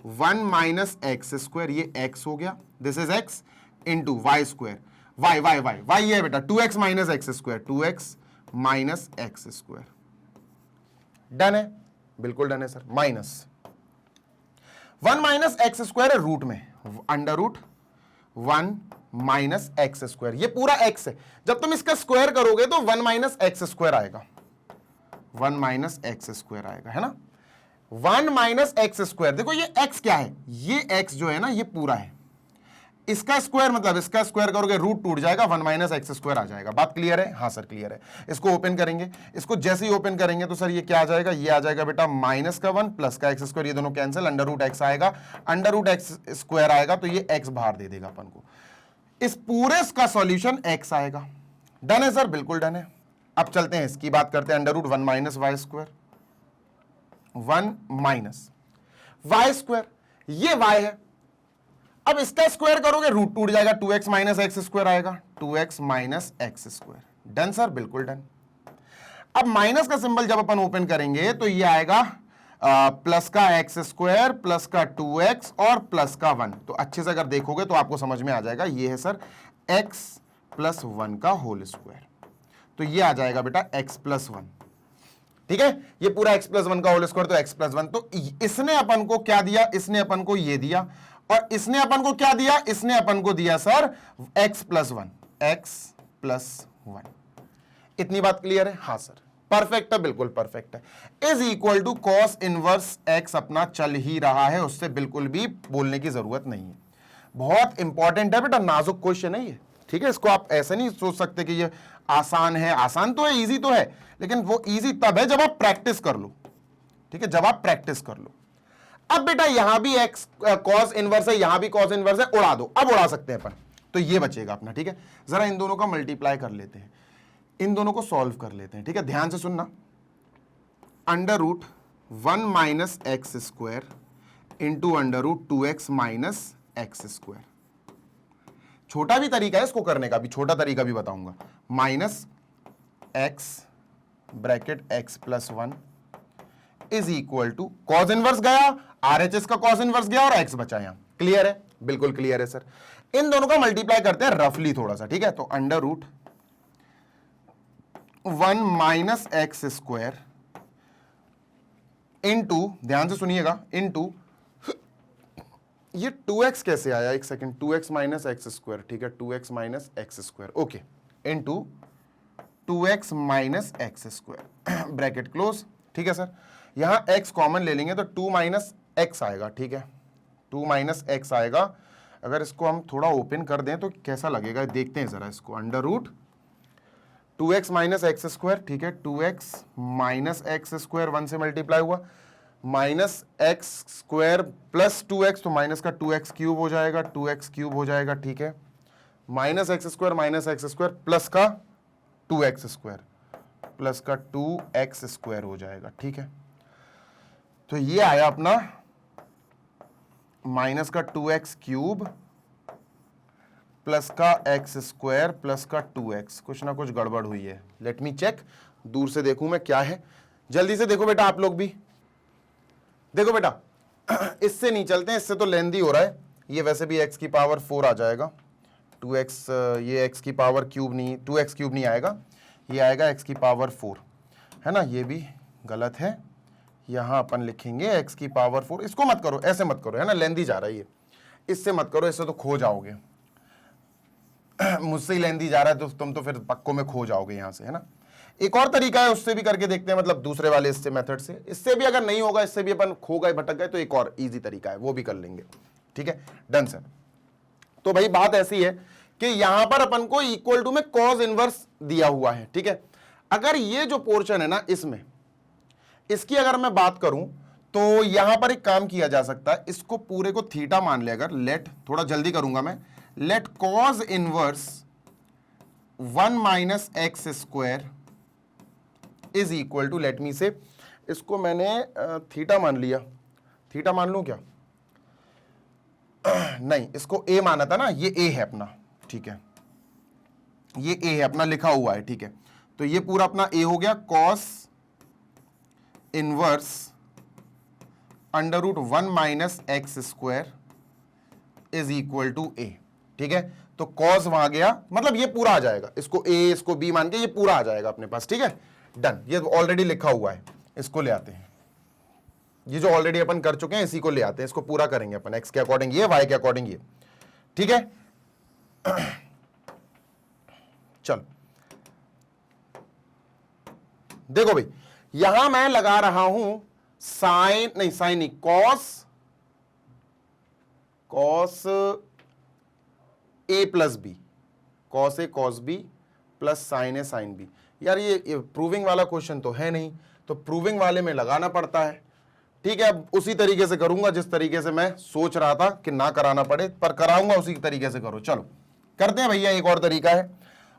√1 माइनस एक्स स्क्वायर, ये x हो गया, this is x into y square, y ये है बेटा 2x minus x square, 2x minus x square. Done है, बिल्कुल डन है sir. Minus 1 minus x square है रूट में, √1 माइनस एक्स स्क्वायर, ये पूरा x है, जब तुम इसका स्क्वायर करोगे तो 1 माइनस एक्स स्क्वायर आएगा, 1 माइनस एक्स स्क्वायर आएगा, है ना। 1 माइनस एक्स स्क्वायर, देखो ये x क्या है, ये x जो है ना ये पूरा है, इसका स्क्वायर मतलब इसका स्क्वायर करोगे रूट टूट जाएगा, 1 माइनस एक्स स्क्वायर आ जाएगा। बात क्लियर है, हाँ सर क्लियर है। इसको ओपन करेंगे, इसको जैसे ही ओपन करेंगे तो सर ये क्या आ जाएगा, ये आ जाएगा बेटा माइनस का 1 प्लस का एक्स स्क्वायर, ये दोनों कैंसिल, √x आएगा, √x स्क्वायर आएगा तो ये x बाहर दे देगा अपन को, इस पूरे का सॉल्यूशन x आएगा। डन है सर, बिल्कुल डन है। अब चलते हैं इसकी बात करते हैं, √1 minus y square, 1 minus y square, ये y है, अब इसका स्क्वायर करोगे रूट टूट जाएगा, 2x माइनस एक्स स्क्वायर आएगा, 2x minus x square. Done sir, बिल्कुल डन। अब माइनस का सिंबल जब अपन ओपन करेंगे तो ये आएगा प्लस का एक्स स्क्वायर प्लस का 2x और प्लस का 1। तो अच्छे से अगर देखोगे तो आपको समझ में आ जाएगा, ये है सर x प्लस 1 का होल स्क्वायर, तो ये आ जाएगा बेटा x प्लस 1, ठीक है, ये पूरा x प्लस 1 का होल स्क्वायर, तो x प्लस 1। तो इसने अपन को क्या दिया, इसने अपन को ये दिया, और इसने अपन को क्या दिया, इसने अपन को दिया sir x plus 1, x plus 1। इतनी बात क्लियर है, हाँ सर, परफेक्ट है, बिल्कुल परफेक्ट है। Is equal to cos inverse x अपना चल ही रहा है, उससे बिल्कुल भी बोलने की जरूरत नहीं है। बहुत इंपॉर्टेंट है बेटा, नाजुक क्वेश्चन है ये, ठीक है। इसको आप ऐसे नहीं सोच सकते कि ये आसान है, आसान तो है, इजी तो है, लेकिन वो इजी तब है जब आप प्रैक्टिस कर लो, ठीक है, जब आप प्रैक्टिस कर लो। अब बेटा यहां भी x कॉस इनवर्स है, यहां भी कॉस इनवर्स है, उड़ा दो, अब उड़ा सकते हैं अपन, तो ये बचेगा अपना, ठीक है। जरा इन दोनों का मल्टीप्लाई कर लेते हैं, इन दोनों को सॉल्व कर लेते हैं, ठीक है, ध्यान से सुनना। √1 minus x square into √2x minus x square. छोटा भी तरीका है इसको करने का, भी छोटा तरीका भी बताऊंगा, minus x bracket x plus 1 is equal to cos inverse गया, RHS का कॉस इनवर्स गया और x बचा यहां। क्लियर है, बिल्कुल क्लियर है सर। इन दोनों का मल्टीप्लाई करते हैं रफली थोड़ा सा, ठीक है। तो √1 माइनस एक्स स्क्वायर इंटू, ध्यान से सुनिएगा, इंटू ये 2x कैसे आया, एक second, 2x minus x square, ठीक है, 2x minus x square, okay, into 2x minus x square bracket close, ठीक है सर। यहां x कॉमन ले लेंगे तो 2 माइनस एक्स आएगा, ठीक है, 2 माइनस एक्स आएगा। अगर इसको हम थोड़ा ओपन कर दें तो कैसा लगेगा, देखते हैं जरा इसको। √2x माइनस एक्स स्क्वायर, ठीक है, 2x माइनस एक्स स्क्वायर 1 से मल्टीप्लाई हुआ, minus x square plus 2x, तो माइनस का 2x क्यूब हो जाएगा, 2x क्यूब हो जाएगा, ठीक है, माइनस एक्स स्क्वायर प्लस का 2x स्क्वायर प्लस का 2x स्क्वायर हो जाएगा, ठीक है। तो ये आया अपना माइनस का 2x क्यूब प्लस का x स्क्वायर प्लस का 2x। कुछ ना कुछ गड़बड़ हुई है, लेट मी चेक, दूर से देखूं मैं क्या है, जल्दी से देखो बेटा, आप लोग भी देखो बेटा। इससे नहीं चलते हैं, इससे तो लेंदी हो रहा है, ये वैसे भी x की पावर 4 आ जाएगा, 2x, ये x की पावर क्यूब नहीं, 2x क्यूब नहीं आएगा, ये आएगा x की पावर 4, है ना, ये भी गलत है, यहां अपन लिखेंगे x की पावर 4। इसको मत करो, ऐसे मत करो, है ना, लेंदी जा रहा है ये, इससे मत करो, इससे तो खो जाओगे। मुझसे ही लेंदी जा रहा है तो तुम तो फिर पक्कों में खो जाओगे यहां से, है ना। एक और तरीका है, उससे भी करके देखते हैं, मतलब दूसरे वाले इससे मेथड से। इससे भी अगर नहीं होगा, इससे भी अपन खो गए भटक गए, तो एक और इजी तरीका है, वो भी कर लेंगे। ठीक है, डन सर। तो भाई बात ऐसी है कि यहां पर अपन को इक्वल टू में कॉज इनवर्स दिया हुआ है। ठीक है, अगर ये जो पोर्शन है ना, इसमें इसकी अगर मैं बात करूं तो यहां पर एक काम किया जा सकता है, इसको पूरे को थीटा मान ले। अगर लेट, थोड़ा जल्दी करूंगा मैं, let cos inverse 1 minus x square is equal to, let me say, इसको मैंने थीटा मान लिया, थीटा मान लूं क्या? नहीं, इसको ए माना था ना, ये ए है अपना। ठीक है, ये ए है अपना, लिखा हुआ है। ठीक है, तो ये पूरा अपना ए हो गया, cos inverse under root 1 minus x square is equal to A. ठीक है, तो कॉस वहां गया, मतलब ये पूरा आ जाएगा, इसको ए इसको बी मान के ये पूरा आ जाएगा अपने पास। ठीक है, डन, ये ऑलरेडी लिखा हुआ है, इसको ले आते हैं। ये जो ऑलरेडी अपन कर चुके हैं इसी को ले आते हैं, इसको पूरा करेंगे अपन, एक्स के अकॉर्डिंग ये, वाई के अकॉर्डिंग ये। ठीक है, चल देखो भाई, यहां मैं लगा रहा हूं साइन, नहीं साइन नहीं, cos A plus B, cos A cos B plus sign A sine B. यार ये प्रूविंग वाला क्वेश्चन तो है नहीं, तो प्रूविंग वाले में लगाना पड़ता है। ठीक है, अब उसी तरीके से करूंगा जिस तरीके से मैं सोच रहा था कि ना कराना पड़े, पर कराऊंगा उसी तरीके से। करो, चलो करते हैं भैया, एक और तरीका है,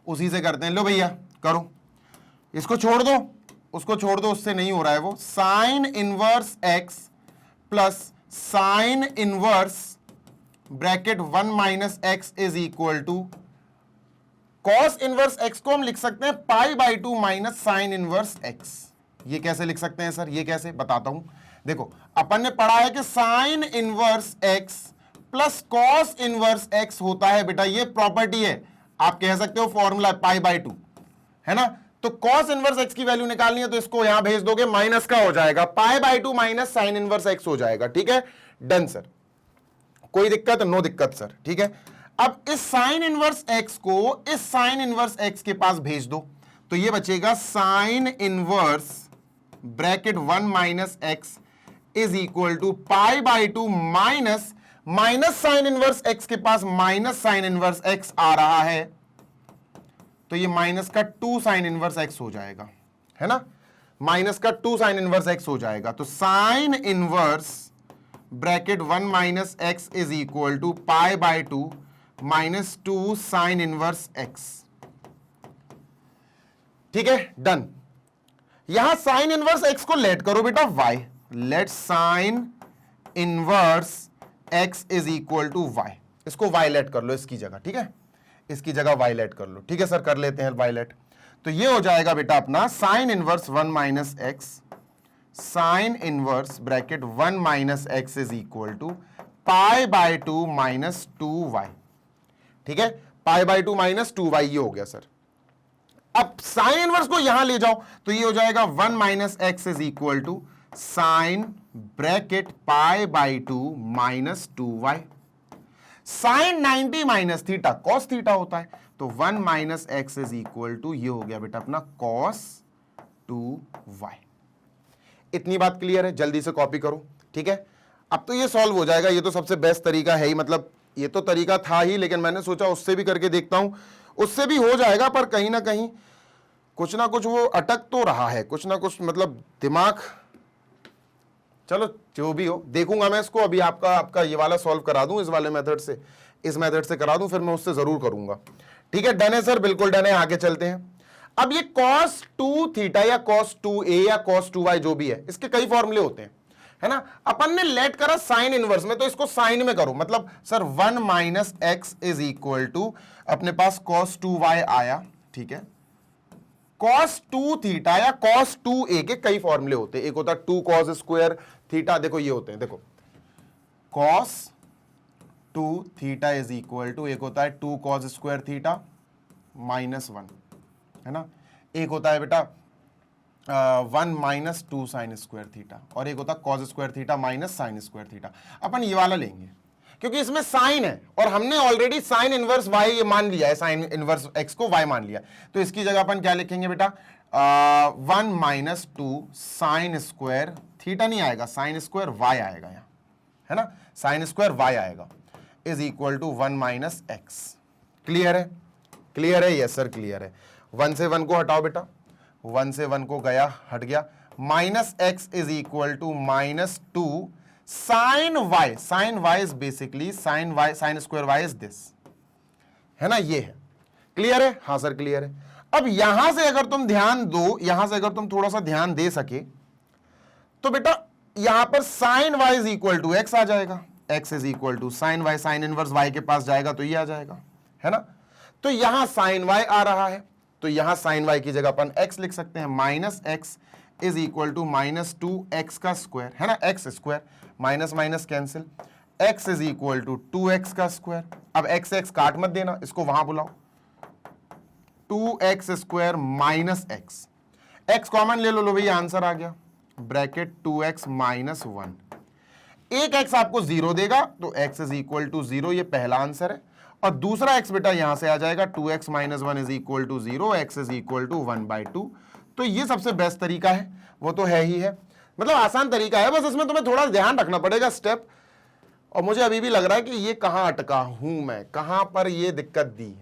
उसी से करते हैं। लो भैया करो, इसको छोड़ दो, उसको छोड़ दो, उससे नहीं हो रहा है वो। Sine inverse x plus sine inverse bracket 1 minus x is equal to cos inverse x को हम लिख सकते हैं pi by 2 minus sine inverse x. ये कैसे लिख सकते हैं सर? ये कैसे, बताता हूं। देखो, अपन ने पढ़ा है कि sign inverse x plus cos inverse x होता है बेटा, ये प्रॉपर्टी है, आप कह सकते हो फॉर्मूला पाई बाई 2, है ना। तो कॉस इनवर्स एक्स की वैल्यू निकालनी है, तो इसको यहां भेज दोगे, माइनस का हो जाएगा, पाई by 2 minus sine inverse x हो जाएगा। ठीक है, डन सर, कोई दिक्कत? नो दिक्कत सर। ठीक है, अब इस साइन इनवर्स एक्स को इस साइन इनवर्स एक्स के पास भेज दो, तो ये बचेगा sine inverse bracket 1 minus x is equal to pi by 2 minus, minus sine inverse x के पास माइनस साइन इनवर्स एक्स आ रहा है, तो ये माइनस का 2 साइन इनवर्स एक्स हो जाएगा, है ना, माइनस का 2 साइन इनवर्स एक्स हो जाएगा। तो sine inverse bracket 1 minus x is equal to pi by 2 minus 2 sine inverse x. ठीक है, डन। यहां साइन इनवर्स एक्स को लेट करो बेटा y, let sine inverse x is equal to y, इसको वाई लेट कर लो इसकी जगह। ठीक है, इसकी जगह वाई लेट कर लो। ठीक है सर, कर लेते हैं वाई लेट। तो ये हो जाएगा बेटा अपना sine inverse 1 minus x, sine inverse bracket 1 minus x is equal to pi by 2 minus 2y। ठीक है, पाई बाई 2 माइनस 2y, ये हो गया सर। अब साइन इनवर्स को यहां ले जाओ, तो ये हो जाएगा 1 minus x is equal to sine bracket pi by 2 minus 2y। Sine 90 minus theta cos theta होता है, तो 1 minus x is equal to, ये हो गया बेटा अपना कॉस 2y। इतनी बात क्लियर है? जल्दी से कॉपी करो। ठीक है, अब तो ये सॉल्व हो जाएगा, ये तो सबसे बेस्ट तरीका है ही, मतलब ये तो तरीका था ही, लेकिन मैंने सोचा उससे भी करके देखता हूं, उससे भी हो जाएगा, पर कहीं ना कहीं कुछ ना कुछ वो अटक तो रहा है, कुछ ना कुछ, मतलब दिमाग, चलो जो भी हो, देखूंगा मैं इसको। अभी आपका ये वाला सॉल्व करा दूं, इस वाले मेथड से, इस मेथड से करा दूं, फिर मैं उससे जरूर करूंगा। ठीक है, डन है सर, बिल्कुल डन है। आगे चलते हैं। अब ये cos 2 थीटा या cos 2a या cos 2y जो भी है, इसके कई फॉर्मूले होते हैं, है ना। अपन ने लेट करा साइन इनवर्स में, तो इसको साइन में करो, मतलब sir 1 minus x is equal to, अपने पास cos 2y आया। ठीक है, cos 2 थीटा या cos 2a के कई फॉर्मूले होते हैं, एक होता है 2 cos स्क्वायर थीटा, देखो ये होते हैं, देखो cos 2 theta is equal to, एक होता है 2 cos स्क्वायर थीटा माइनस 1, है ना, एक होता है बेटा 1 माइनस 2 साइन स्क्वायर थीटा, और एक होता cos square theta minus sine square theta. अपन ये वाला लेंगे क्योंकि इसमें साइन है और हमने ऑलरेडी साइन इनवर्स वाई ये मान लिया है, साइन इनवर्स एक्स को वाई मान लिया। तो इसकी जगह अपन क्या लिखेंगे बेटा, 1 माइनस 2 साइन स्क्वायर थीटा नहीं आएगा, साइन स्क्वायर वाई आएगा यहाँ, है ना, साइन स्क्वायर वाई आएगा, is equal to 1 minus x. Clear है? क्लियर है? यस सर क्लियर है। 1 से 1 को हटाओ बेटा, 1 से 1 को गया, हट गया, minus x is equal to minus 2 sine Y. Sine Y is basically sine Y, sine square y is this, है ना, ये है। क्लियर है? हाँ सर क्लियर है। अब यहां से अगर तुम ध्यान दो, यहां से अगर तुम थोड़ा सा ध्यान दे सके तो बेटा यहां पर sine Y is equal to X आ जाएगा, X is equal to sine Y, sine inverse Y के पास जाएगा तो ये आ जाएगा, है ना। तो यहां साइन वाई आ रहा है, तो यहां साइन वाई की जगह अपन एक्स लिख सकते हैं, minus x is equal to minus 2 x का स्क्वायर, है ना, x square, minus minus cancel, x is equal to 2x का स्क्वायर। अब एक्स एक्स काट मत देना, इसको वहां बुलाओ, 2x square minus x, x common ले लो भैया, आंसर आ गया, ब्रैकेट 2x माइनस 1। एक x आपको 0 देगा तो x इज इक्वल टू 0, ये पहला आंसर है। और दूसरा x बेटा यहां से आ जाएगा, 2x minus 1 is equal to 0, x is equal to 1/2। तो ये सबसे बेस्ट तरीका है, वो तो है ही है, मतलब आसान तरीका है, बस इसमें तुम्हें थोड़ा ध्यान रखना पड़ेगा स्टेप। और मुझे अभी भी लग रहा है कि ये कहां अटका हूं मैं, कहां पर ये दिक्कत दी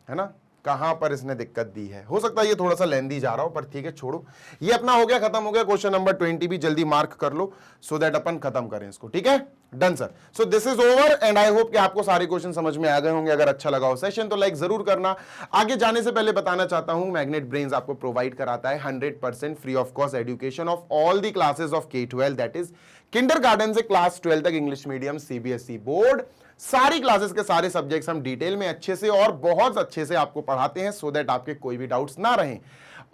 है ना, कहां पर इसने दिक्कत दी है। हो सकता है ये थोड़ा सा लेंदी जा रहा हो, पर ठीक है छोड़ो, ये अपना हो गया, खत्म हो गया। क्वेश्चन नंबर 20 भी जल्दी मार्क कर लो सो दैट अपन खत्म करें इसको, ठीक है, done sir. So this is over and I hope कि आपको सारे क्वेश्चन समझ में आ गए होंगे। अगर अच्छा लगा हो सेशन तो लाइक जरूर करना। आगे जाने से पहले बताना चाहता हूं, मैग्नेट ब्रेन्स आपको प्रोवाइड कराता है 100% free of cost education of all the classes of K-12, that is kindergarten से क्लास 12 तक, इंग्लिश मीडियम, CBSE बोर्ड, सारी क्लासेस के सारे सब्जेक्ट्स हम डिटेल में अच्छे से और बहुत अच्छे से आपको पढ़ाते हैं सो दैट आपके कोई भी डाउट्स ना रहें।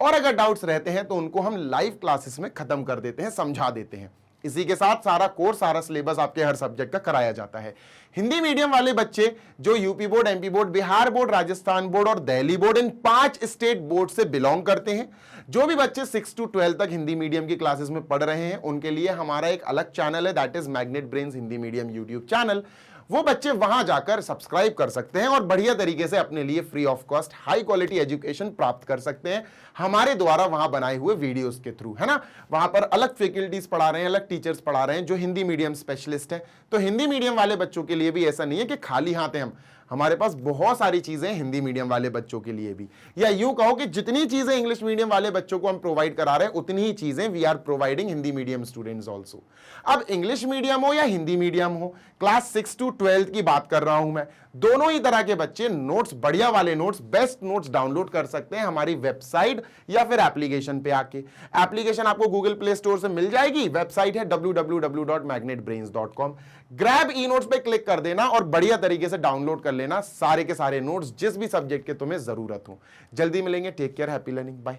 और अगर डाउट्स रहते हैं तो उनको हम लाइव क्लासेस में खत्म कर देते हैं, समझा देते हैं। इसी के साथ सारा कोर्स, सारा सिलेबस आपके हर सब्जेक्ट का कराया जाता है। हिंदी मीडियम वाले बच्चे जो UP board, MP board, Bihar board, Rajasthan board और दिल्ली बोर्ड, इन 5 स्टेट बोर्ड से बिलोंग करते हैं, जो भी बच्चे 6 to 12 तक हिंदी मीडियम की क्लासेस में पढ़ रहे हैं, उनके लिए हमारा एक अलग चैनल है, that is magnet brains Hindi medium YouTube channel. वो बच्चे वहां जाकर सब्सक्राइब कर सकते हैं और बढ़िया तरीके से अपने लिए free of cost high quality education प्राप्त कर सकते हैं हमारे द्वारा वहां बनाए हुए वीडियोस के थ्रू, है ना। वहां पर अलग फैकल्टीज पढ़ा रहे हैं, अलग टीचर्स पढ़ा रहे हैं जो हिंदी मीडियम स्पेशलिस्ट हैं। तो हिंदी मीडियम वाले बच्चों के लिए भी ऐसा नहीं है कि खाली हाथ हैं हम, हमारे पास बहुत सारी चीजें हिंदी मीडियम वाले बच्चों के लिए भी, या यूं कहो कि जितनी चीजें इंग्लिश मीडियम वाले बच्चों को हम प्रोवाइड करा रहे हैं उतनी ही चीजें we are providing Hindi medium students also. अब इंग्लिश मीडियम हो या हिंदी मीडियम हो, क्लास 6 to 12 की बात कर रहा हूं मैं, दोनों ही तरह के बच्चे नोट्स, बढ़िया वाले नोट्स, बेस्ट नोट्स डाउनलोड कर सकते हैं हमारी वेबसाइट या फिर एप्लीकेशन पे आके। एप्लीकेशन आपको गूगल प्ले स्टोर से मिल जाएगी, वेबसाइट है www.magnetbrains.com। ग्रैब ई नोट्स पे क्लिक कर देना और बढ़िया तरीके से डाउनलोड कर लेना सारे के सारे नोट्स जिस भी सब्जेक्ट के तुम्हें जरूरत हो। जल्दी मिलेंगे, take care, happy learning, bye.